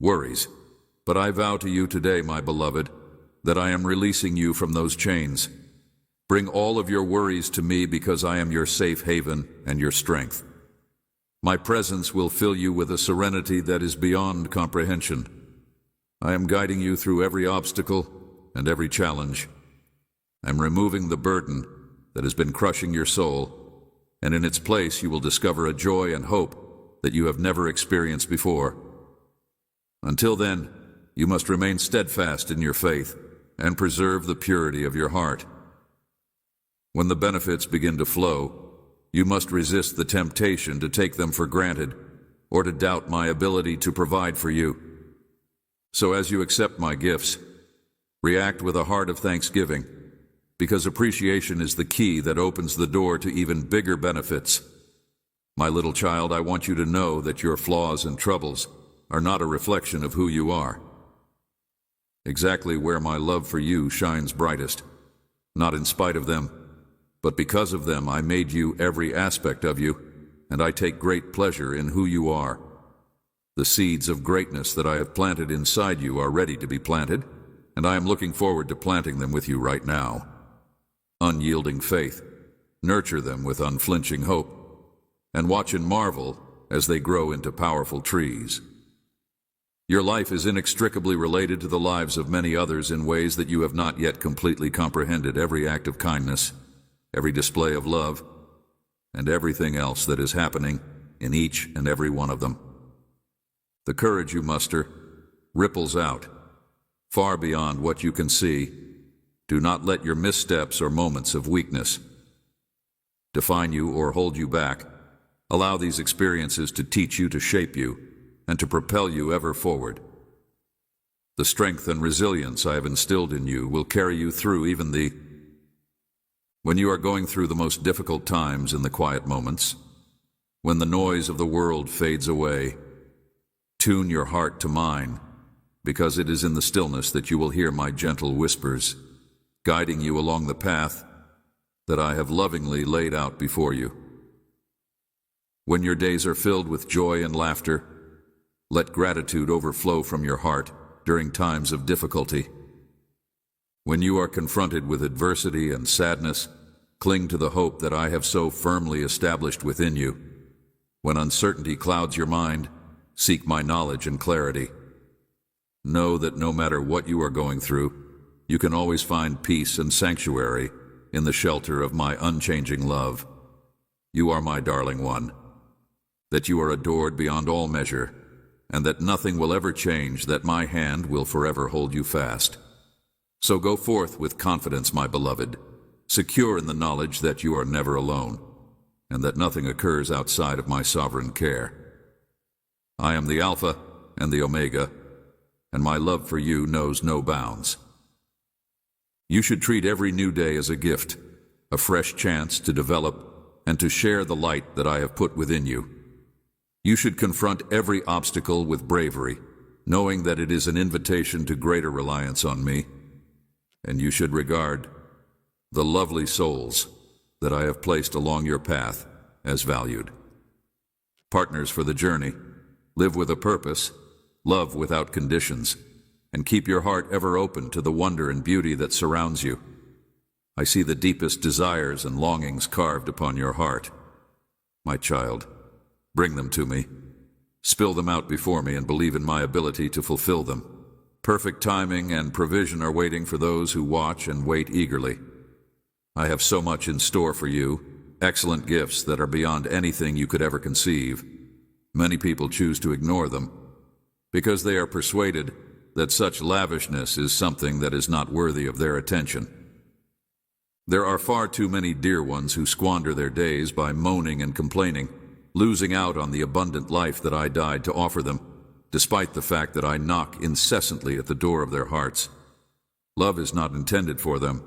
Worries, but I vow to you today, my beloved, that I am releasing you from those chains. Bring all of your worries to me, because I am your safe haven and your strength. My presence will fill you with a serenity that is beyond comprehension. I am guiding you through every obstacle and every challenge. I am removing the burden that has been crushing your soul, and in its place you will discover a joy and hope that you have never experienced before. Until then, you must remain steadfast in your faith and preserve the purity of your heart. When the benefits begin to flow, you must resist the temptation to take them for granted or to doubt my ability to provide for you. So as you accept my gifts, react with a heart of thanksgiving, because appreciation is the key that opens the door to even bigger benefits. My little child, I want you to know that your flaws and troubles are not a reflection of who you are. Exactly where my love for you shines brightest, not in spite of them, but because of them. I made you every aspect of you, and I take great pleasure in who you are. The seeds of greatness that I have planted inside you are ready to be planted, and I am looking forward to planting them with you right now. Unyielding faith, nurture them with unflinching hope, and watch and marvel as they grow into powerful trees. Your life is inextricably related to the lives of many others in ways that you have not yet completely comprehended. Every act of kindness, every display of love, and everything else that is happening in each and every one of them. The courage you muster ripples out, far beyond what you can see. Do not let your missteps or moments of weakness define you or hold you back. Allow these experiences to teach you, to shape you, and to propel you ever forward. The strength and resilience I have instilled in you will carry you through when you are going through the most difficult times. In the quiet moments, when the noise of the world fades away, tune your heart to mine, because it is in the stillness that you will hear my gentle whispers, guiding you along the path that I have lovingly laid out before you. When your days are filled with joy and laughter, let gratitude overflow from your heart during times of difficulty. When you are confronted with adversity and sadness, cling to the hope that I have so firmly established within you. When uncertainty clouds your mind, seek my knowledge and clarity. Know that no matter what you are going through, you can always find peace and sanctuary in the shelter of my unchanging love. You are my darling one, that you are adored beyond all measure, and that nothing will ever change, that my hand will forever hold you fast. So go forth with confidence, my beloved, secure in the knowledge that you are never alone, and that nothing occurs outside of my sovereign care. I am the Alpha and the Omega, and my love for you knows no bounds. You should treat every new day as a gift, a fresh chance to develop and to share the light that I have put within you. You should confront every obstacle with bravery, knowing that it is an invitation to greater reliance on me. And you should regard the lovely souls that I have placed along your path as valued. Partners for the journey, live with a purpose, love without conditions, and keep your heart ever open to the wonder and beauty that surrounds you. I see the deepest desires and longings carved upon your heart. My child, bring them to me. Spill them out before me and believe in my ability to fulfill them. Perfect timing and provision are waiting for those who watch and wait eagerly. I have so much in store for you, excellent gifts that are beyond anything you could ever conceive. Many people choose to ignore them because they are persuaded that such lavishness is something that is not worthy of their attention. There are far too many dear ones who squander their days by moaning and complaining, losing out on the abundant life that I died to offer them, despite the fact that I knock incessantly at the door of their hearts. Love is not intended for them,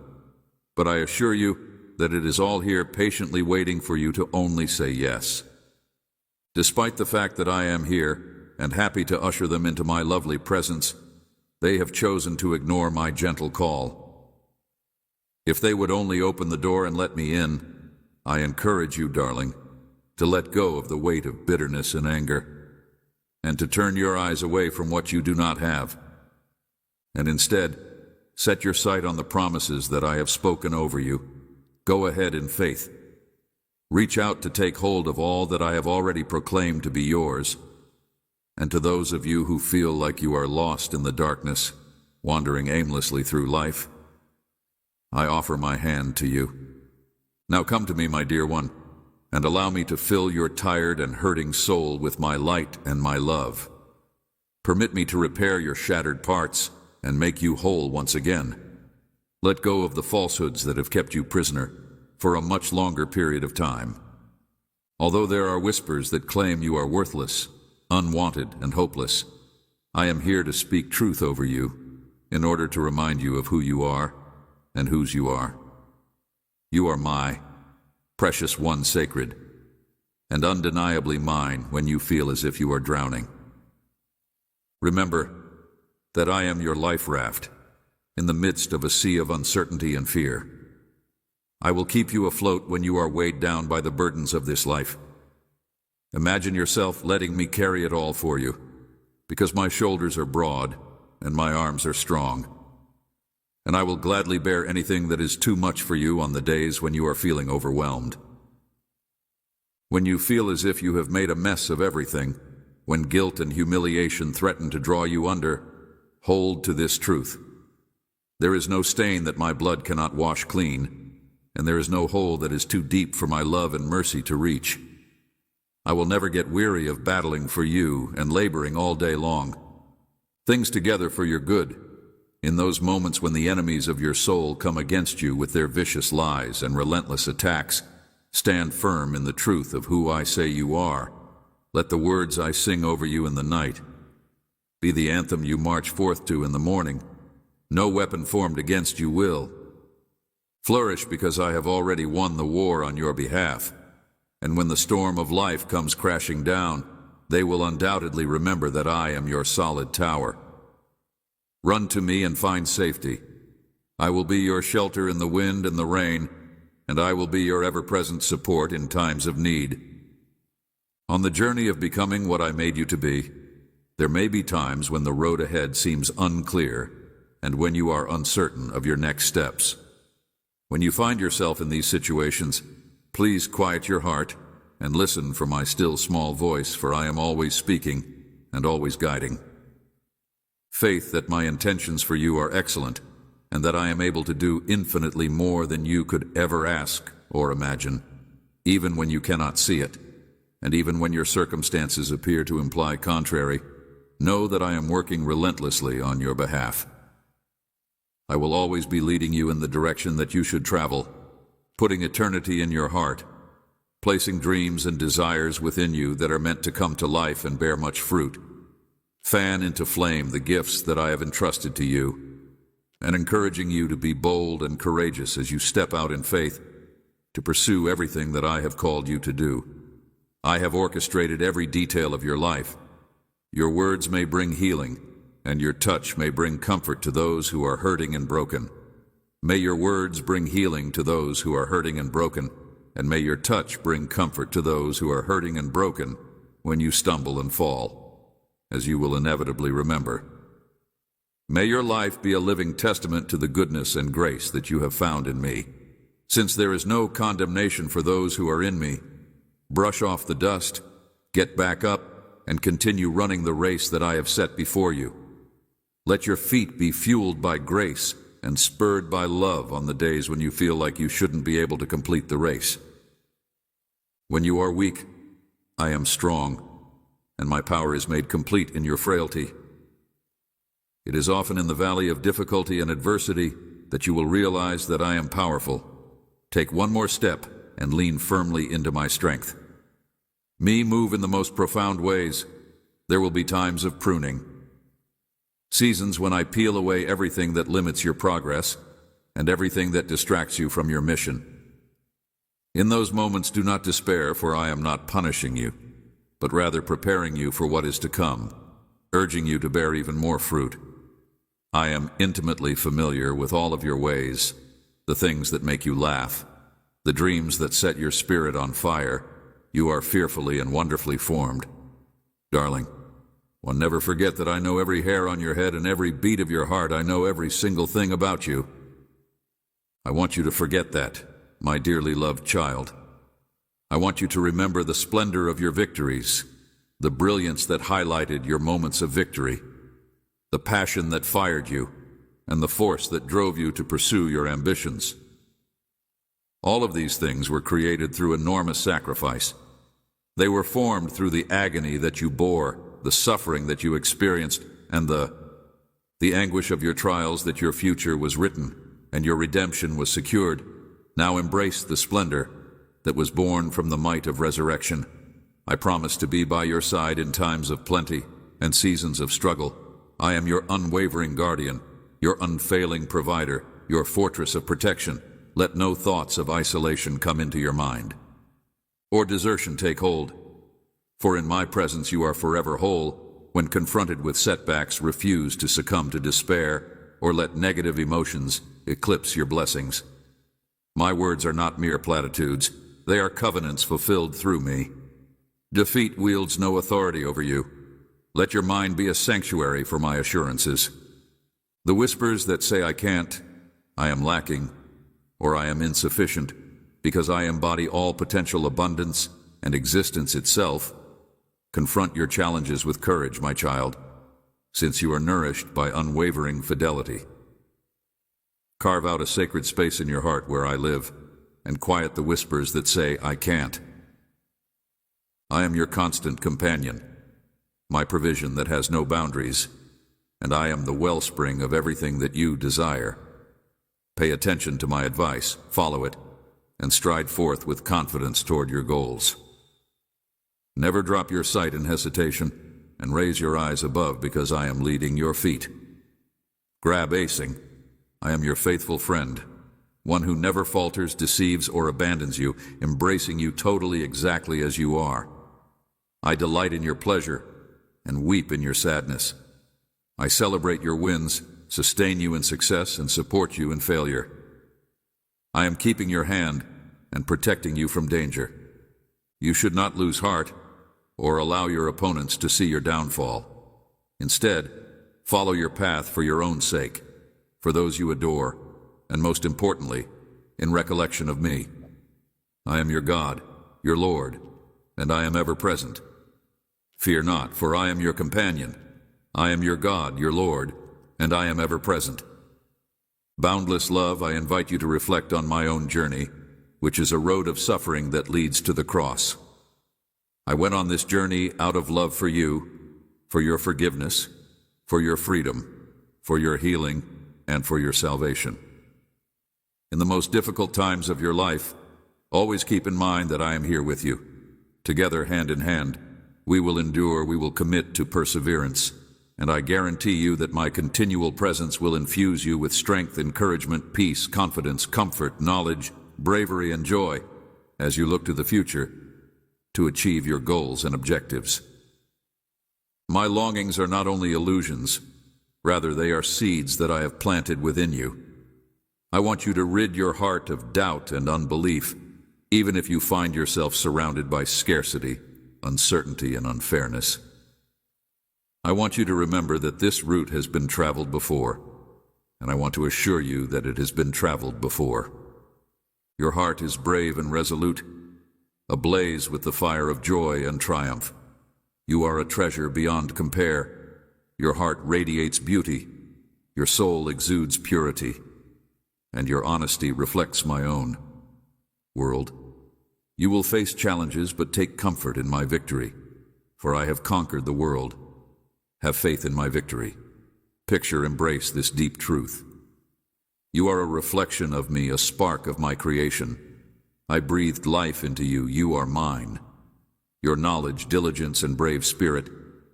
but I assure you that it is all here patiently waiting for you to only say yes. Despite the fact that I am here and happy to usher them into my lovely presence, they have chosen to ignore my gentle call. If they would only open the door and let me in, I encourage you, darling, to let go of the weight of bitterness and anger, and to turn your eyes away from what you do not have, and instead set your sight on the promises that I have spoken over you. Go ahead in faith. Reach out to take hold of all that I have already proclaimed to be yours. And to those of you who feel like you are lost in the darkness, wandering aimlessly through life, I offer my hand to you. Now come to me, my dear one, and allow me to fill your tired and hurting soul with my light and my love. Permit me to repair your shattered parts and make you whole once again. Let go of the falsehoods that have kept you prisoner for a much longer period of time. Although there are whispers that claim you are worthless, unwanted, and hopeless, I am here to speak truth over you in order to remind you of who you are and whose you are. You are my precious one, sacred, and undeniably mine when you feel as if you are drowning. Remember that I am your life raft in the midst of a sea of uncertainty and fear. I will keep you afloat when you are weighed down by the burdens of this life. Imagine yourself letting me carry it all for you, because my shoulders are broad and my arms are strong. And I will gladly bear anything that is too much for you on the days when you are feeling overwhelmed. When you feel as if you have made a mess of everything, when guilt and humiliation threaten to draw you under, hold to this truth. There is no stain that my blood cannot wash clean, and there is no hole that is too deep for my love and mercy to reach. I will never get weary of battling for you and laboring all day long. Things together for your good. In those moments when the enemies of your soul come against you with their vicious lies and relentless attacks, stand firm in the truth of who I say you are. Let the words I sing over you in the night be the anthem you march forth to in the morning. No weapon formed against you will flourish, because I have already won the war on your behalf. And when the storm of life comes crashing down, they will undoubtedly remember that I am your solid tower. Run to me and find safety. I will be your shelter in the wind and the rain, and I will be your ever-present support in times of need. On the journey of becoming what I made you to be, there may be times when the road ahead seems unclear and when you are uncertain of your next steps. When you find yourself in these situations, please quiet your heart and listen for my still small voice, for I am always speaking and always guiding. Faith that my intentions for you are excellent and that I am able to do infinitely more than you could ever ask or imagine, even when you cannot see it, and even when your circumstances appear to imply contrary. Know that I am working relentlessly on your behalf. I will always be leading you in the direction that you should travel, putting eternity in your heart, placing dreams and desires within you that are meant to come to life and bear much fruit. Fan into flame the gifts that I have entrusted to you, and encouraging you to be bold and courageous as you step out in faith to pursue everything that I have called you to do. I have orchestrated every detail of your life. Your words may bring healing, and your touch may bring comfort to those who are hurting and broken. May your words bring healing to those who are hurting and broken, and may your touch bring comfort to those who are hurting and broken when you stumble and fall, as you will inevitably remember. May your life be a living testament to the goodness and grace that you have found in me. Since there is no condemnation for those who are in me, brush off the dust, get back up, and continue running the race that I have set before you. Let your feet be fueled by grace and spurred by love on the days when you feel like you shouldn't be able to complete the race. When you are weak, I am strong, and my power is made complete in your frailty. It is often in the valley of difficulty and adversity that you will realize that I am powerful. Take one more step and lean firmly into my strength. Me move in the most profound ways. There will be times of pruning, seasons when I peel away everything that limits your progress and everything that distracts you from your mission. In those moments, do not despair, for I am not punishing you, but rather preparing you for what is to come, urging you to bear even more fruit. I am intimately familiar with all of your ways, the things that make you laugh, the dreams that set your spirit on fire. You are fearfully and wonderfully formed. Darling, one never forget that I know every hair on your head and every beat of your heart. I know every single thing about you. I want you to forget that, my dearly loved child. I want you to remember the splendor of your victories, the brilliance that highlighted your moments of victory, the passion that fired you, and the force that drove you to pursue your ambitions. All of these things were created through enormous sacrifice. They were formed through the agony that you bore, the suffering that you experienced, and the anguish of your trials. That your future was written and your redemption was secured. Now embrace the splendor that was born from the might of resurrection. I promise to be by your side in times of plenty and seasons of struggle. I am your unwavering guardian, your unfailing provider, your fortress of protection. Let no thoughts of isolation come into your mind, or desertion take hold. For in my presence you are forever whole. When confronted with setbacks, refuse to succumb to despair, or let negative emotions eclipse your blessings. My words are not mere platitudes. They are covenants fulfilled through me. Defeat wields no authority over you. Let your mind be a sanctuary for my assurances. The whispers that say I can't, I am lacking, or I am insufficient, because I embody all potential abundance and existence itself. Confront your challenges with courage, my child, since you are nourished by unwavering fidelity. Carve out a sacred space in your heart where I live, and quiet the whispers that say I can't. I am your constant companion, my provision that has no boundaries, and I am the wellspring of everything that you desire. Pay attention to my advice, follow it, and stride forth with confidence toward your goals. Never drop your sight in hesitation, and raise your eyes above, because I am leading your feet. Grab acing. I am your faithful friend, one who never falters, deceives, or abandons you, embracing you totally exactly as you are. I delight in your pleasure and weep in your sadness. I celebrate your wins, sustain you in success, and support you in failure. I am keeping your hand and protecting you from danger. You should not lose heart or allow your opponents to see your downfall. Instead, follow your path for your own sake, for those you adore, and most importantly, in recollection of me. I am your God, your Lord, and I am ever present. Fear not, for I am your companion. I am your God, your Lord, and I am ever present. Boundless love, I invite you to reflect on my own journey, which is a road of suffering that leads to the cross. I went on this journey out of love for you, for your forgiveness, for your freedom, for your healing, and for your salvation. In the most difficult times of your life, always keep in mind that I am here with you. Together, hand in hand, we will endure, we will commit to perseverance, and I guarantee you that my continual presence will infuse you with strength, encouragement, peace, confidence, comfort, knowledge, bravery, and joy as you look to the future to achieve your goals and objectives. My longings are not only illusions, rather they are seeds that I have planted within you. I want you to rid your heart of doubt and unbelief, even if you find yourself surrounded by scarcity, uncertainty, and unfairness. I want you to remember that this route has been traveled before, and I want to assure you that it has been traveled before. Your heart is brave and resolute, ablaze with the fire of joy and triumph. You are a treasure beyond compare. Your heart radiates beauty, your soul exudes purity, and your honesty reflects my own. World, you will face challenges, but take comfort in my victory, for I have conquered the world. Have faith in my victory. Picture, embrace this deep truth. You are a reflection of me, a spark of my creation. I breathed life into you. You are mine. Your knowledge, diligence, and brave spirit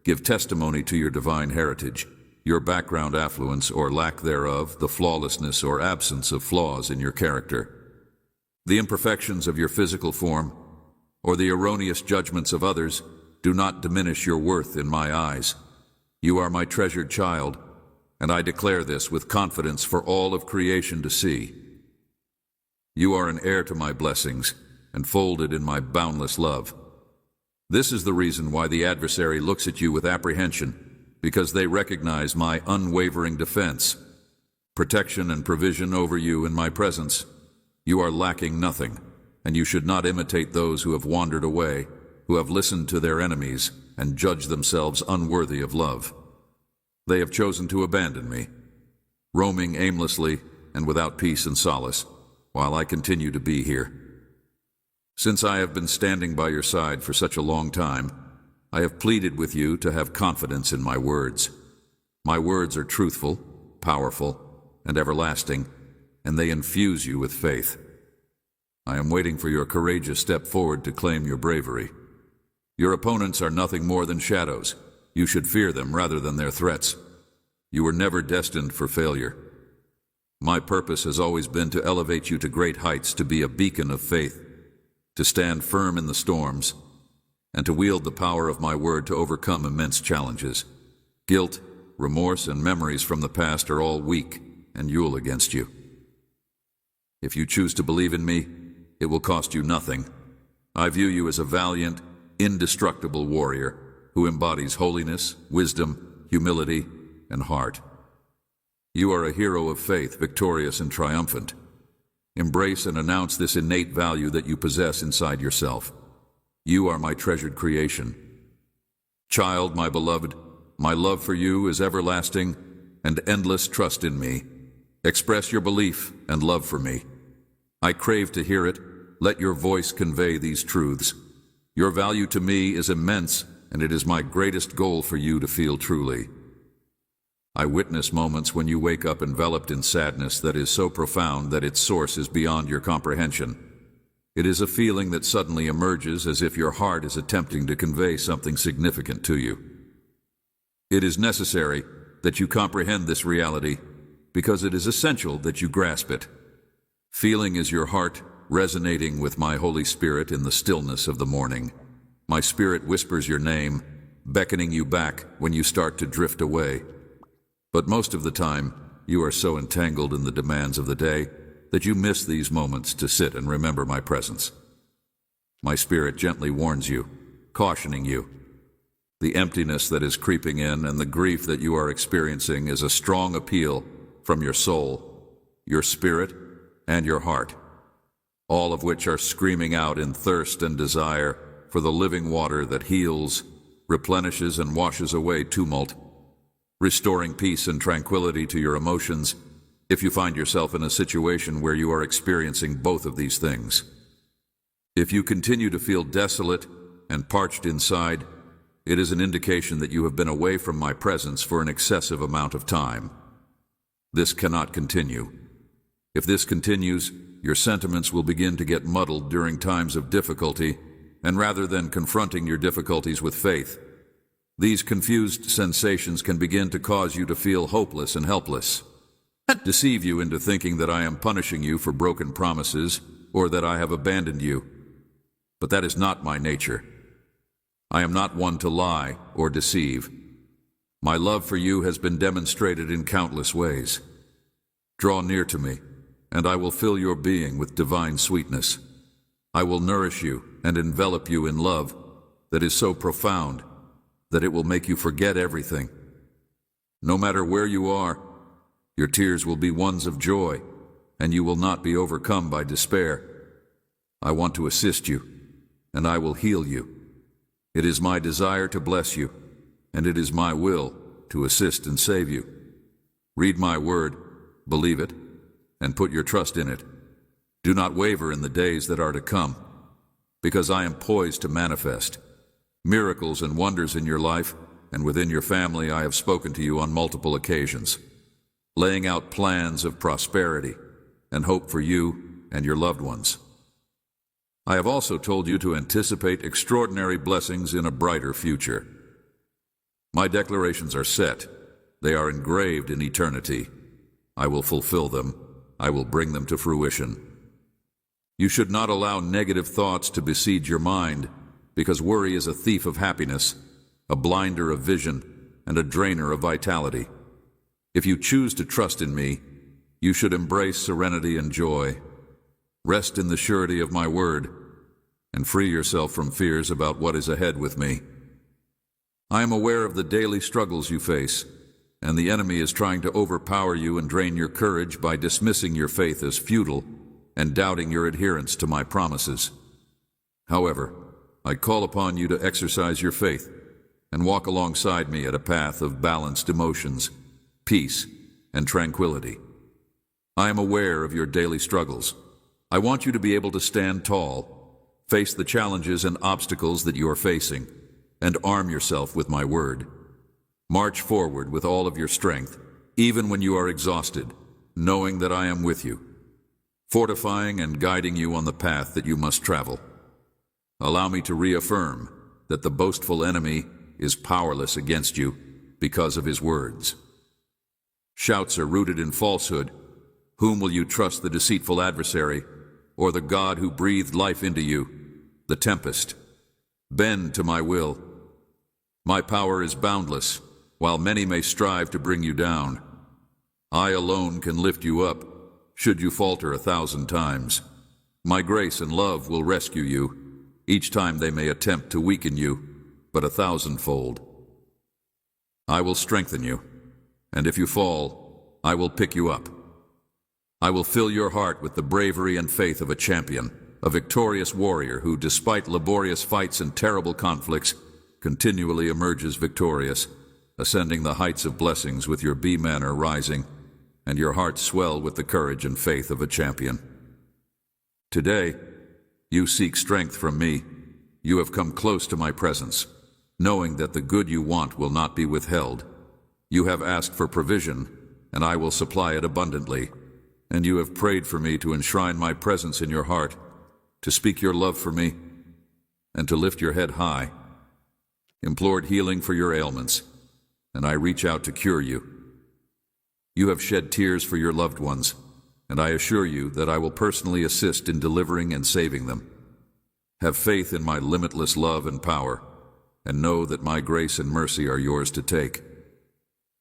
give testimony to your divine heritage, your background, affluence, or lack thereof, the flawlessness or absence of flaws in your character. The imperfections of your physical form, or the erroneous judgments of others, do not diminish your worth in my eyes. You are my treasured child, and I declare this with confidence for all of creation to see. You are an heir to my blessings, and folded in my boundless love. This is the reason why the adversary looks at you with apprehension, because they recognize my unwavering defense, protection and provision over you in my presence. You are lacking nothing, and you should not imitate those who have wandered away, who have listened to their enemies and judged themselves unworthy of love. They have chosen to abandon me, roaming aimlessly and without peace and solace, while I continue to be here. Since I have been standing by your side for such a long time, I have pleaded with you to have confidence in my words. My words are truthful, powerful, and everlasting, and they infuse you with faith. I am waiting for your courageous step forward to claim your bravery. Your opponents are nothing more than shadows. You should fear them rather than their threats. You were never destined for failure. My purpose has always been to elevate you to great heights, to be a beacon of faith, to stand firm in the storms, and to wield the power of my word to overcome immense challenges. Guilt, remorse, and memories from the past are all weak and Yule against you. If you choose to believe in me, it will cost you nothing. I view you as a valiant, indestructible warrior who embodies holiness, wisdom, humility, and heart. You are a hero of faith, victorious and triumphant. Embrace and announce this innate value that you possess inside yourself. You are my treasured creation. Child, my beloved, my love for you is everlasting and endless. Trust in me. Express your belief and love for me. I crave to hear it. Let your voice convey these truths. Your value to me is immense, and it is my greatest goal for you to feel truly. I witness moments when you wake up enveloped in sadness that is so profound that its source is beyond your comprehension. It is a feeling that suddenly emerges as if your heart is attempting to convey something significant to you. It is necessary that you comprehend this reality because it is essential that you grasp it. Feeling is your heart resonating with my Holy Spirit in the stillness of the morning. My spirit whispers your name, beckoning you back when you start to drift away. But most of the time, you are so entangled in the demands of the day that you miss these moments to sit and remember my presence. My spirit gently warns you, cautioning you. The emptiness that is creeping in and the grief that you are experiencing is a strong appeal from your soul, your spirit, and your heart, all of which are screaming out in thirst and desire for the living water that heals, replenishes, and washes away tumult, restoring peace and tranquility to your emotions if you find yourself in a situation where you are experiencing both of these things. If you continue to feel desolate and parched inside, it is an indication that you have been away from my presence for an excessive amount of time. This cannot continue. If this continues, your sentiments will begin to get muddled during times of difficulty, and rather than confronting your difficulties with faith, these confused sensations can begin to cause you to feel hopeless and helpless, deceive you into thinking that I am punishing you for broken promises or that I have abandoned you. But that is not my nature. I am not one to lie or deceive. My love for you has been demonstrated in countless ways. Draw near to me, and I will fill your being with divine sweetness. I will nourish you and envelop you in love that is so profound that it will make you forget everything. No matter where you are, your tears will be ones of joy, and you will not be overcome by despair. I want to assist you, and I will heal you. It is my desire to bless you, and it is my will to assist and save you. Read my word, believe it, and put your trust in it. Do not waver in the days that are to come, because I am poised to manifest miracles and wonders in your life, and within your family I have spoken to you on multiple occasions, laying out plans of prosperity and hope for you and your loved ones. I have also told you to anticipate extraordinary blessings in a brighter future. My declarations are set. They are engraved in eternity. I will fulfill them. I will bring them to fruition. You should not allow negative thoughts to besiege your mind, because worry is a thief of happiness, a blinder of vision, and a drainer of vitality. If you choose to trust in me, you should embrace serenity and joy. Rest in the surety of my word, and free yourself from fears about what is ahead with me. I am aware of the daily struggles you face, and the enemy is trying to overpower you and drain your courage by dismissing your faith as futile and doubting your adherence to my promises. However, I call upon you to exercise your faith and walk alongside me at a path of balanced emotions, peace, and tranquility. I am aware of your daily struggles. I want you to be able to stand tall, face the challenges and obstacles that you are facing, and arm yourself with my word. March forward with all of your strength, even when you are exhausted, knowing that I am with you, fortifying and guiding you on the path that you must travel. Allow me to reaffirm that the boastful enemy is powerless against you because of his words. Shouts are rooted in falsehood. Whom will you trust, the deceitful adversary, or the God who breathed life into you, the tempest? Bend to my will. My power is boundless, while many may strive to bring you down. I alone can lift you up, should you falter 1,000 times. My grace and love will rescue you, each time they may attempt to weaken you, but 1,000-fold. I will strengthen you, and if you fall, I will pick you up. I will fill your heart with the bravery and faith of a champion, a victorious warrior who, despite laborious fights and terrible conflicts, continually emerges victorious, ascending the heights of blessings with your B-manner rising, and your heart swell with the courage and faith of a champion. Today, you seek strength from me. You have come close to my presence, knowing that the good you want will not be withheld. You have asked for provision, and I will supply it abundantly. And you have prayed for me to enshrine my presence in your heart, to speak your love for me, and to lift your head high. Implored healing for your ailments, and I reach out to cure you. You have shed tears for your loved ones, and I assure you that I will personally assist in delivering and saving them. Have faith in my limitless love and power, and know that my grace and mercy are yours to take.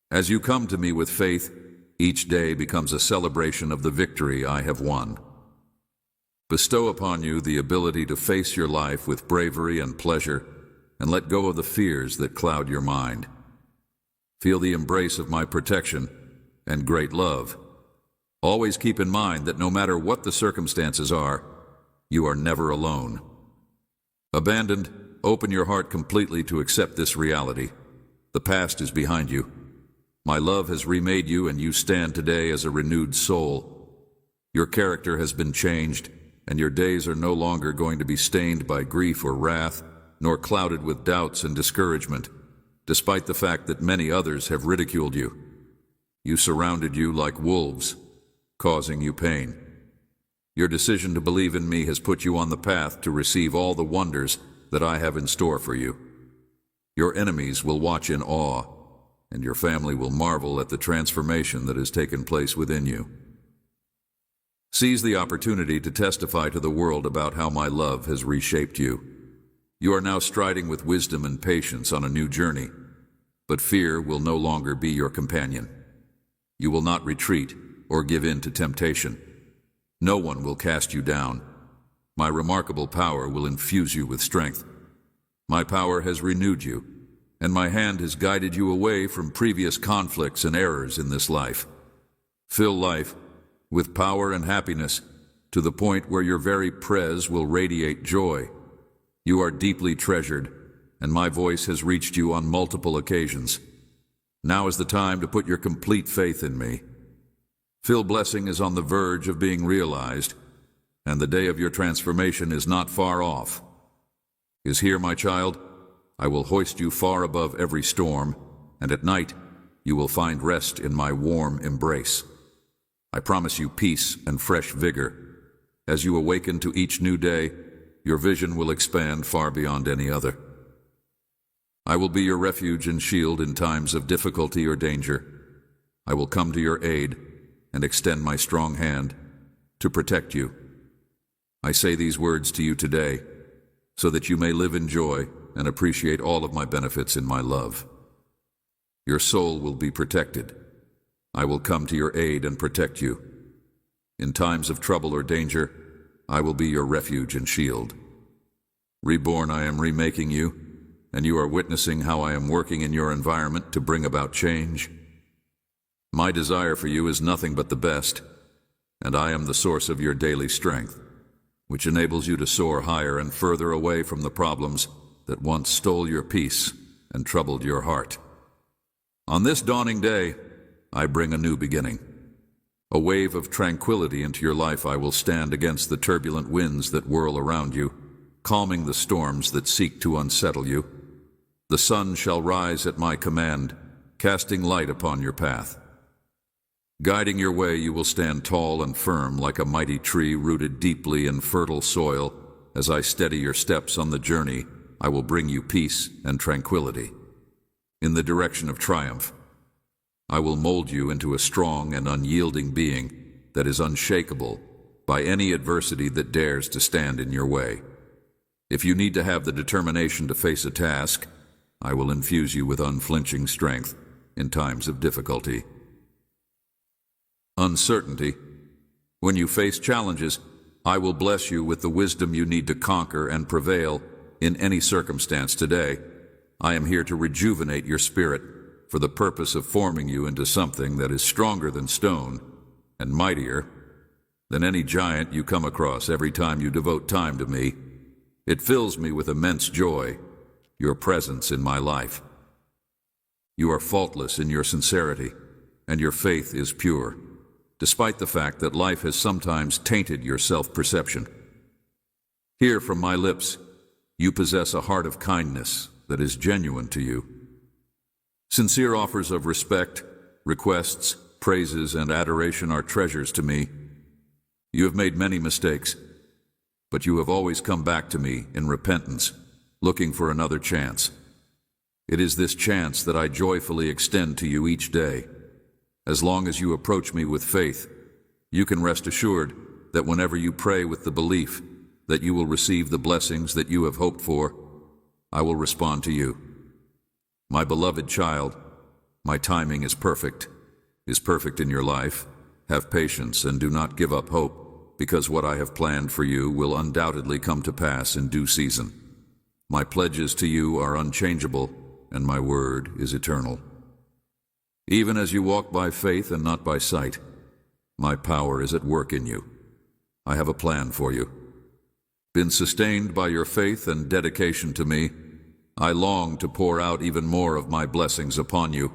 As you come to me with faith, each day becomes a celebration of the victory I have won. Bestow upon you the ability to face your life with bravery and pleasure, and let go of the fears that cloud your mind. Feel the embrace of my protection and great love. Always keep in mind that no matter what the circumstances are, you are never alone. Abandoned, open your heart completely to accept this reality. The past is behind you. My love has remade you, and you stand today as a renewed soul. Your character has been changed, and your days are no longer going to be stained by grief or wrath, nor clouded with doubts and discouragement, despite the fact that many others have ridiculed you. You surrounded you like wolves, causing you pain. Your decision to believe in me has put you on the path to receive all the wonders that I have in store for you. Your enemies will watch in awe, and your family will marvel at the transformation that has taken place within you. Seize the opportunity to testify to the world about how my love has reshaped you. You are now striding with wisdom and patience on a new journey, but fear will no longer be your companion. You will not retreat or give in to temptation. No one will cast you down. My remarkable power will infuse you with strength. My power has renewed you, and my hand has guided you away from previous conflicts and errors in this life. Fill life with power and happiness to the point where your very praise will radiate joy. You are deeply treasured, and my voice has reached you on multiple occasions. Now is the time to put your complete faith in me. Phil Blessing is on the verge of being realized, and the day of your transformation is not far off. Is here, my child? I will hoist you far above every storm, and at night you will find rest in my warm embrace. I promise you peace and fresh vigor. As you awaken to each new day, your vision will expand far beyond any other. I will be your refuge and shield in times of difficulty or danger. I will come to your aid and extend my strong hand to protect you. I say these words to you today so that you may live in joy and appreciate all of my benefits in my love. Your soul will be protected. I will come to your aid and protect you. In times of trouble or danger, I will be your refuge and shield. Reborn, I am remaking you, and you are witnessing how I am working in your environment to bring about change. My desire for you is nothing but the best, and I am the source of your daily strength, which enables you to soar higher and further away from the problems that once stole your peace and troubled your heart. On this dawning day, I bring a new beginning. A wave of tranquility into your life. I will stand against the turbulent winds that whirl around you, calming the storms that seek to unsettle you. The sun shall rise at my command, casting light upon your path. Guiding your way, you will stand tall and firm like a mighty tree rooted deeply in fertile soil. As I steady your steps on the journey, I will bring you peace and tranquility. In the direction of triumph, I will mold you into a strong and unyielding being that is unshakable by any adversity that dares to stand in your way. If you need to have the determination to face a task, I will infuse you with unflinching strength in times of difficulty. Uncertainty. When you face challenges, I will bless you with the wisdom you need to conquer and prevail in any circumstance today. I am here to rejuvenate your spirit for the purpose of forming you into something that is stronger than stone and mightier than any giant you come across every time you devote time to me. It fills me with immense joy, your presence in my life. You are faultless in your sincerity, and your faith is pure, despite the fact that life has sometimes tainted your self-perception. Hear from my lips, you possess a heart of kindness that is genuine to you. Sincere offers of respect, requests, praises, and adoration are treasures to me. You have made many mistakes, but you have always come back to me in repentance, looking for another chance. It is this chance that I joyfully extend to you each day. As long as you approach me with faith, you can rest assured that whenever you pray with the belief that you will receive the blessings that you have hoped for, I will respond to you. My beloved child, my timing is perfect in your life. Have patience and do not give up hope, because what I have planned for you will undoubtedly come to pass in due season. My pledges to you are unchangeable, and my word is eternal. Even as you walk by faith and not by sight, my power is at work in you. I have a plan for you. Been sustained by your faith and dedication to me, I long to pour out even more of my blessings upon you.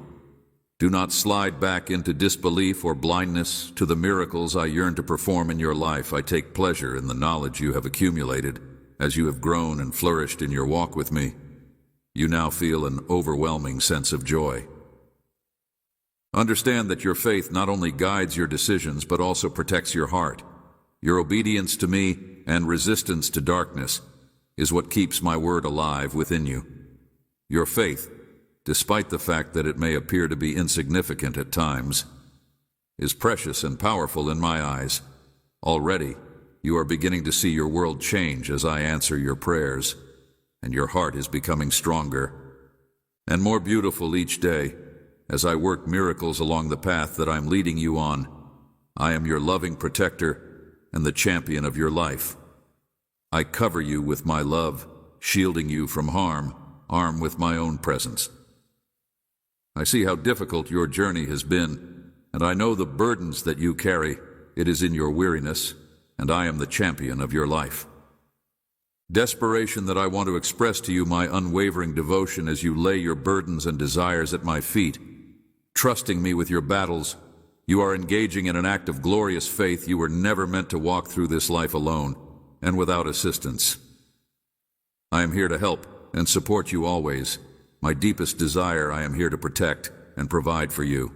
Do not slide back into disbelief or blindness to the miracles I yearn to perform in your life. I take pleasure in the knowledge you have accumulated as you have grown and flourished in your walk with me. You now feel an overwhelming sense of joy. Understand that your faith not only guides your decisions but also protects your heart. Your obedience to me and resistance to darkness is what keeps my word alive within you. Your faith, despite the fact that it may appear to be insignificant at times, is precious and powerful in my eyes. Already, you are beginning to see your world change as I answer your prayers, and your heart is becoming stronger and more beautiful each day as I work miracles along the path that I'm leading you on. I am your loving protector and the champion of your life. I cover you with my love, shielding you from harm, armed with my own presence. I see how difficult your journey has been, and I know the burdens that you carry. It is in your weariness, and I am the champion of your life. Desperation that I want to express to you my unwavering devotion as you lay your burdens and desires at my feet. Trusting me with your battles, you are engaging in an act of glorious faith. You were never meant to walk through this life alone and without assistance. I am here to help and support you always. My deepest desire I am here to protect and provide for you.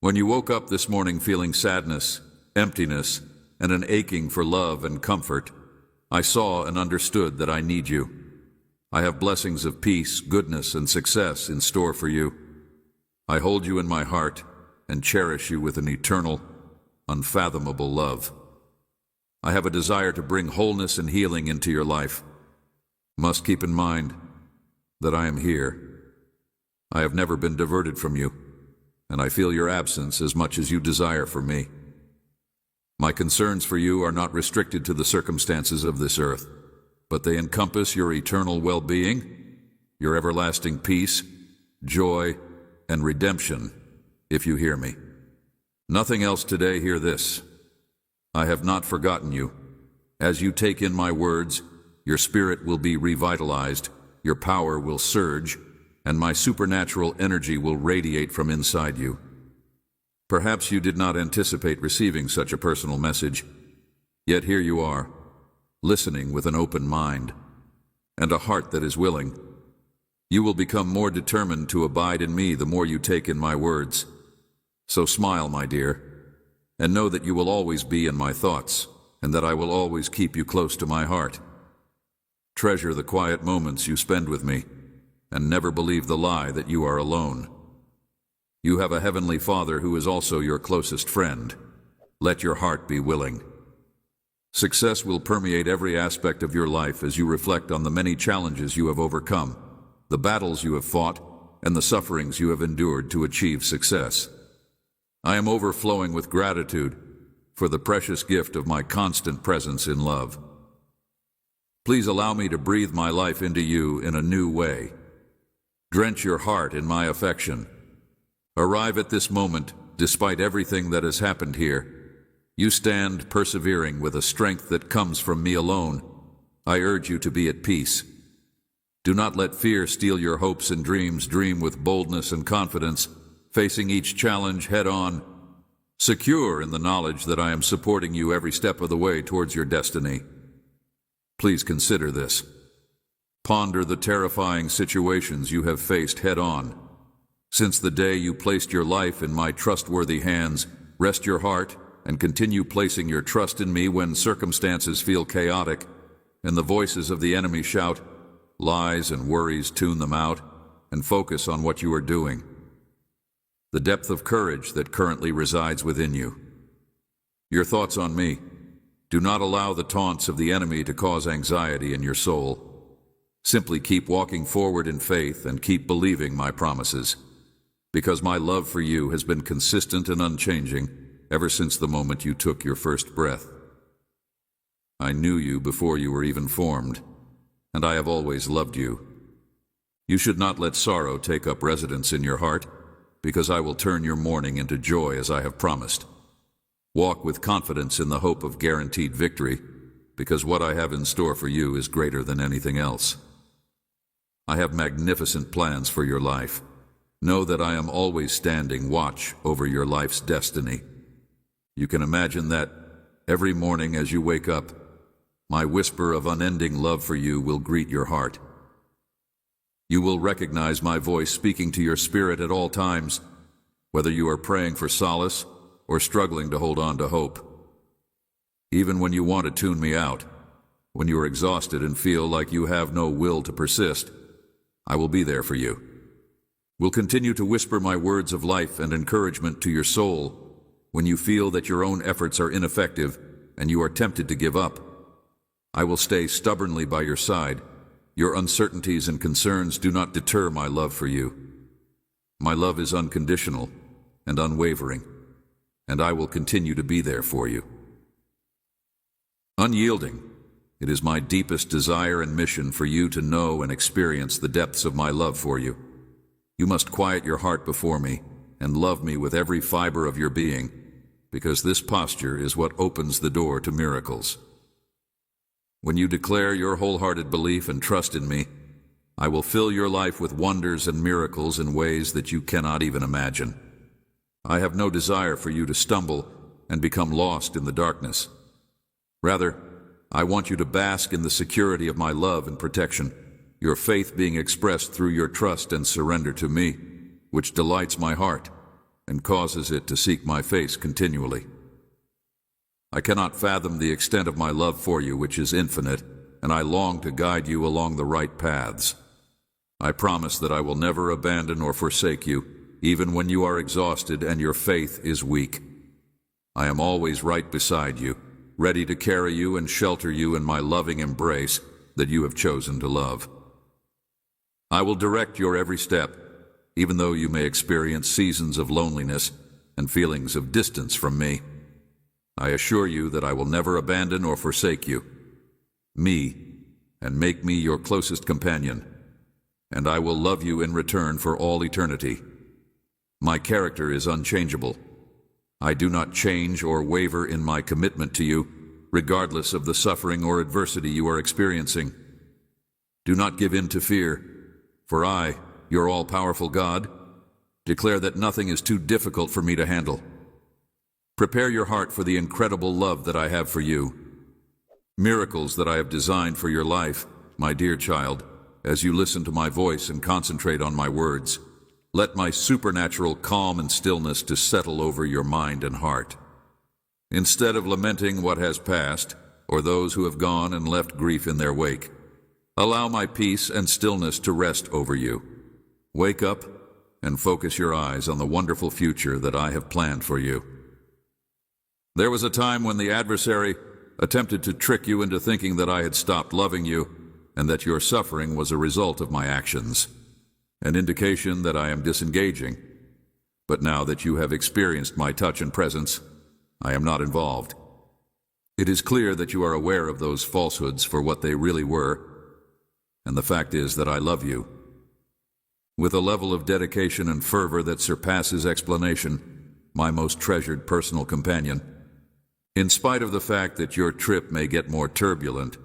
When you woke up this morning feeling sadness, emptiness, and an aching for love and comfort, I saw and understood that I need you. I have blessings of peace, goodness, and success in store for you. I hold you in my heart and cherish you with an eternal, unfathomable love. I have a desire to bring wholeness and healing into your life. Must keep in mind that I am here. I have never been diverted from you, and I feel your absence as much as you desire for me. My concerns for you are not restricted to the circumstances of this earth, but they encompass your eternal well-being, your everlasting peace, joy, and redemption, if you hear me. Nothing else today. Hear this. I have not forgotten you. As you take in my words, your spirit will be revitalized, your power will surge, and my supernatural energy will radiate from inside you. Perhaps you did not anticipate receiving such a personal message, yet here you are, listening with an open mind and a heart that is willing. You will become more determined to abide in me the more you take in my words. So smile, my dear, and know that you will always be in my thoughts, and that I will always keep you close to my heart. Treasure the quiet moments you spend with me, and never believe the lie that you are alone. You have a heavenly Father who is also your closest friend. Let your heart be willing. Success will permeate every aspect of your life as you reflect on the many challenges you have overcome, the battles you have fought, and the sufferings you have endured to achieve success. I am overflowing with gratitude for the precious gift of my constant presence in love. Please allow me to breathe my life into you in a new way. Drench your heart in my affection. Arrive at this moment, despite everything that has happened here. You stand persevering with a strength that comes from me alone. I urge you to be at peace. Do not let fear steal your hopes and dreams. Dream with boldness and confidence, facing each challenge head-on, secure in the knowledge that I am supporting you every step of the way towards your destiny. Please consider this. Ponder the terrifying situations you have faced head-on. Since the day you placed your life in my trustworthy hands, rest your heart and continue placing your trust in me when circumstances feel chaotic and the voices of the enemy shout, lies and worries. Tune them out and focus on what you are doing. The depth of courage that currently resides within you. Your thoughts on me. Do not allow the taunts of the enemy to cause anxiety in your soul. Simply keep walking forward in faith and keep believing my promises, because my love for you has been consistent and unchanging ever since the moment you took your first breath. I knew you before you were even formed, and I have always loved you. You should not let sorrow take up residence in your heart, because I will turn your mourning into joy as I have promised. Walk with confidence in the hope of guaranteed victory, because what I have in store for you is greater than anything else. I have magnificent plans for your life, Know that I am always standing watch over your life's destiny. You can imagine that every morning as you wake up, my whisper of unending love for you will greet your heart. You will recognize my voice speaking to your spirit at all times, whether you are praying for solace or struggling to hold on to hope. Even when you want to tune me out, when you are exhausted and feel like you have no will to persist, I will be there for you. Will continue to whisper my words of life and encouragement to your soul when you feel that your own efforts are ineffective and you are tempted to give up. I will stay stubbornly by your side. Your uncertainties and concerns do not deter my love for you. My love is unconditional and unwavering, and I will continue to be there for you. Unyielding, it is my deepest desire and mission for you to know and experience the depths of my love for you. You must quiet your heart before me and love me with every fiber of your being, because this posture is what opens the door to miracles. When you declare your wholehearted belief and trust in me, I will fill your life with wonders and miracles in ways that you cannot even imagine. I have no desire for you to stumble and become lost in the darkness. Rather, I want you to bask in the security of my love and protection, your faith being expressed through your trust and surrender to me, which delights my heart and causes it to seek my face continually. I cannot fathom the extent of my love for you, which is infinite, and I long to guide you along the right paths. I promise that I will never abandon or forsake you, even when you are exhausted and your faith is weak. I am always right beside you, ready to carry you and shelter you in my loving embrace that you have chosen to love. I will direct your every step, even though you may experience seasons of loneliness and feelings of distance from me. I assure you that I will never abandon or forsake you, me, and make me your closest companion, and I will love you in return for all eternity. My character is unchangeable. I do not change or waver in my commitment to you, regardless of the suffering or adversity you are experiencing. Do not give in to fear, for I, your all-powerful God, declare that nothing is too difficult for me to handle. Prepare your heart for the incredible love that I have for you. Miracles that I have designed for your life, my dear child, as you listen to my voice and concentrate on my words. Let my supernatural calm and stillness to settle over your mind and heart. Instead of lamenting what has passed, or those who have gone and left grief in their wake, allow my peace and stillness to rest over you. Wake up and focus your eyes on the wonderful future that I have planned for you. There was a time when the adversary attempted to trick you into thinking that I had stopped loving you and that your suffering was a result of my actions, an indication that I am disengaging. But now that you have experienced my touch and presence, I am not involved. It is clear that you are aware of those falsehoods for what they really were, and the fact is that I love you. With a level of dedication and fervor that surpasses explanation, my most treasured personal companion, in spite of the fact that your trip may get more turbulent,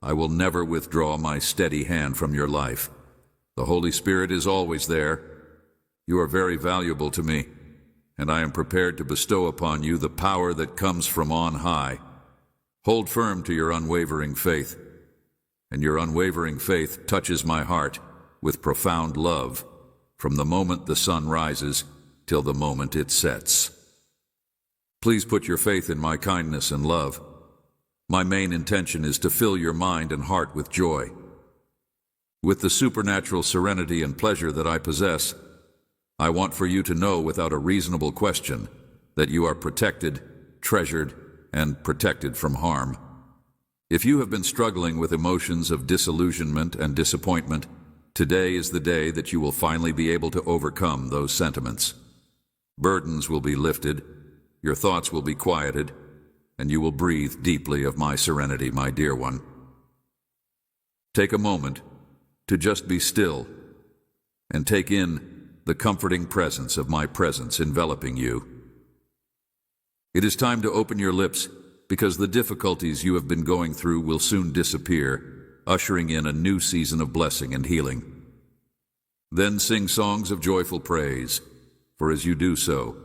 I will never withdraw my steady hand from your life. The Holy Spirit is always there. You are very valuable to me, and I am prepared to bestow upon you the power that comes from on high. Hold firm to your unwavering faith, and your unwavering faith touches my heart with profound love from the moment the sun rises till the moment it sets. Please put your faith in my kindness and love. My main intention is to fill your mind and heart with joy. With the supernatural serenity and pleasure that I possess, I want for you to know without a reasonable question that you are protected, treasured, and protected from harm. If you have been struggling with emotions of disillusionment and disappointment, today is the day that you will finally be able to overcome those sentiments. Burdens will be lifted, your thoughts will be quieted, and you will breathe deeply of my serenity, my dear one. Take a moment to just be still and take in the comforting presence of my presence enveloping you. It is time to open your lips because the difficulties you have been going through will soon disappear, ushering in a new season of blessing and healing. Then sing songs of joyful praise, for as you do so,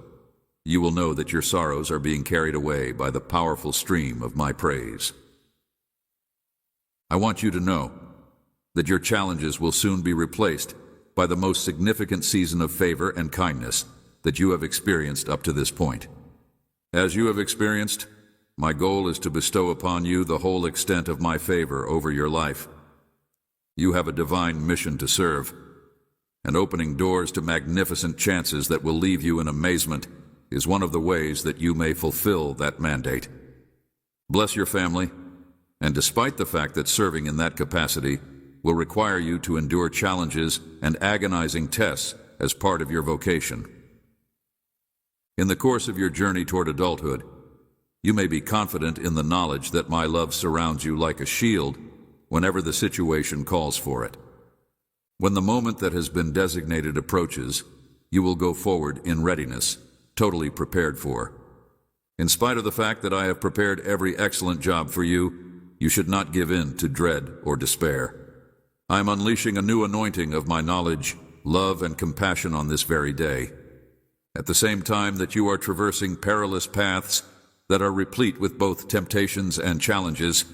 you will know that your sorrows are being carried away by the powerful stream of my praise. I want you to know that your challenges will soon be replaced by the most significant season of favor and kindness that you have experienced up to this point. As you have experienced, my goal is to bestow upon you the whole extent of my favor over your life. You have a divine mission to serve, and opening doors to magnificent chances that will leave you in amazement is one of the ways that you may fulfill that mandate. Bless your family, and despite the fact that serving in that capacity will require you to endure challenges and agonizing tests as part of your vocation. In the course of your journey toward adulthood, you may be confident in the knowledge that my love surrounds you like a shield whenever the situation calls for it. When the moment that has been designated approaches, you will go forward in readiness, totally prepared for. In spite of the fact that I have prepared every excellent job for you, you should not give in to dread or despair. I am unleashing a new anointing of my knowledge, love, and compassion on this very day. At the same time that you are traversing perilous paths that are replete with both temptations and challenges,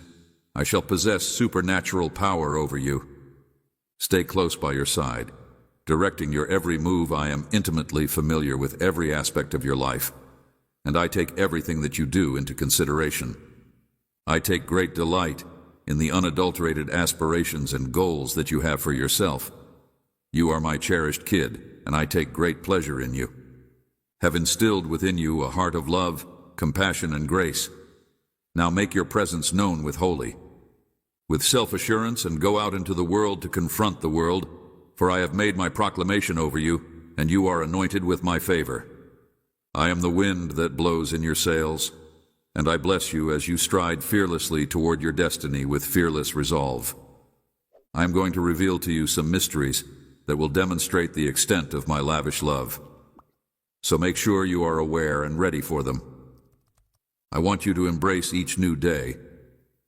I shall possess supernatural power over you. Stay close by your side. Directing your every move, I am intimately familiar with every aspect of your life, and I take everything that you do into consideration. I take great delight in the unadulterated aspirations and goals that you have for yourself. You are my cherished kid, and I take great pleasure in you. Have instilled within you a heart of love, compassion, and grace. Now make your presence known with self-assurance, and go out into the world to confront the world, for I have made my proclamation over you, and you are anointed with my favor. I am the wind that blows in your sails, and I bless you as you stride fearlessly toward your destiny with fearless resolve. I am going to reveal to you some mysteries that will demonstrate the extent of my lavish love. So make sure you are aware and ready for them. I want you to embrace each new day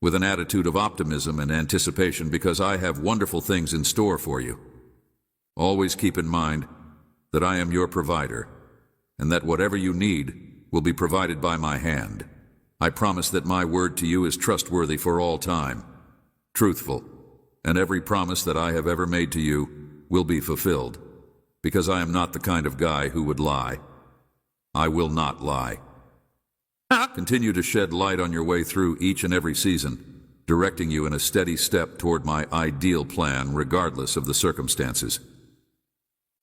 with an attitude of optimism and anticipation, because I have wonderful things in store for you. Always keep in mind that I am your provider, and that whatever you need will be provided by my hand. I promise that my word to you is trustworthy for all time, truthful, and every promise that I have ever made to you will be fulfilled, because I am not the kind of guy who would lie. I will not lie. Continue to shed light on your way through each and every season, directing you in a steady step toward my ideal plan regardless of the circumstances.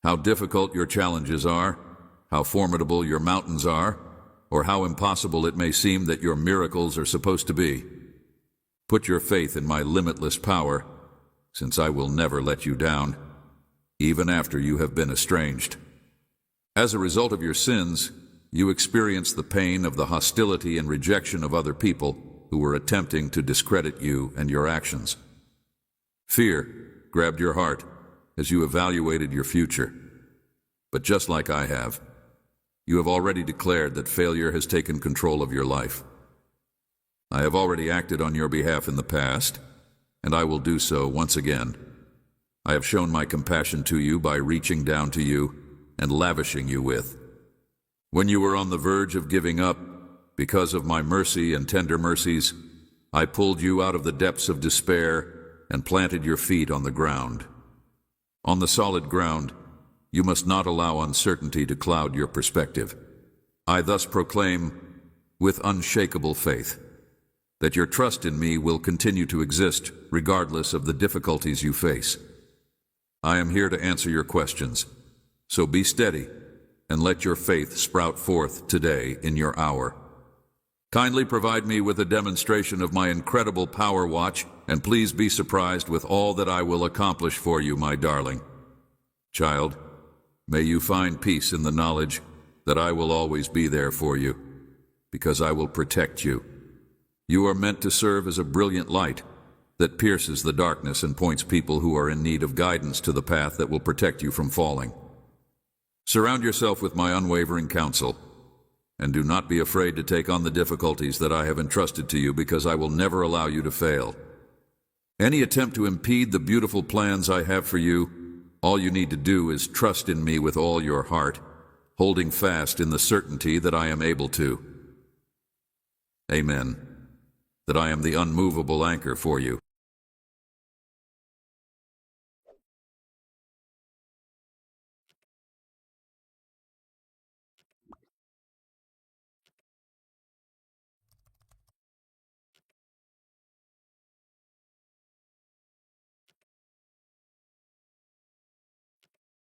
How difficult your challenges are, how formidable your mountains are, or how impossible it may seem that your miracles are supposed to be. Put your faith in my limitless power, since I will never let you down, even after you have been estranged. As a result of your sins, you experience the pain of the hostility and rejection of other people who were attempting to discredit you and your actions. Fear grabbed your heart as you evaluated your future. But just like I have, you have already declared that failure has taken control of your life. I have already acted on your behalf in the past, and I will do so once again. I have shown my compassion to you by reaching down to you and lavishing you with. When you were on the verge of giving up, because of my mercy and tender mercies, I pulled you out of the depths of despair and planted your feet on the ground. On the solid ground, you must not allow uncertainty to cloud your perspective. I thus proclaim, with unshakable faith, that your trust in me will continue to exist regardless of the difficulties you face. I am here to answer your questions, so be steady and let your faith sprout forth today in your hour. Kindly provide me with a demonstration of my incredible power watch, and please be surprised with all that I will accomplish for you, my darling. Child, may you find peace in the knowledge that I will always be there for you, because I will protect you. You are meant to serve as a brilliant light that pierces the darkness and points people who are in need of guidance to the path that will protect you from falling. Surround yourself with my unwavering counsel, and do not be afraid to take on the difficulties that I have entrusted to you, because I will never allow you to fail. Any attempt to impede the beautiful plans I have for you All you need to do is trust in me with all your heart, holding fast in the certainty that I am able to. Amen. That I am the unmovable anchor for you.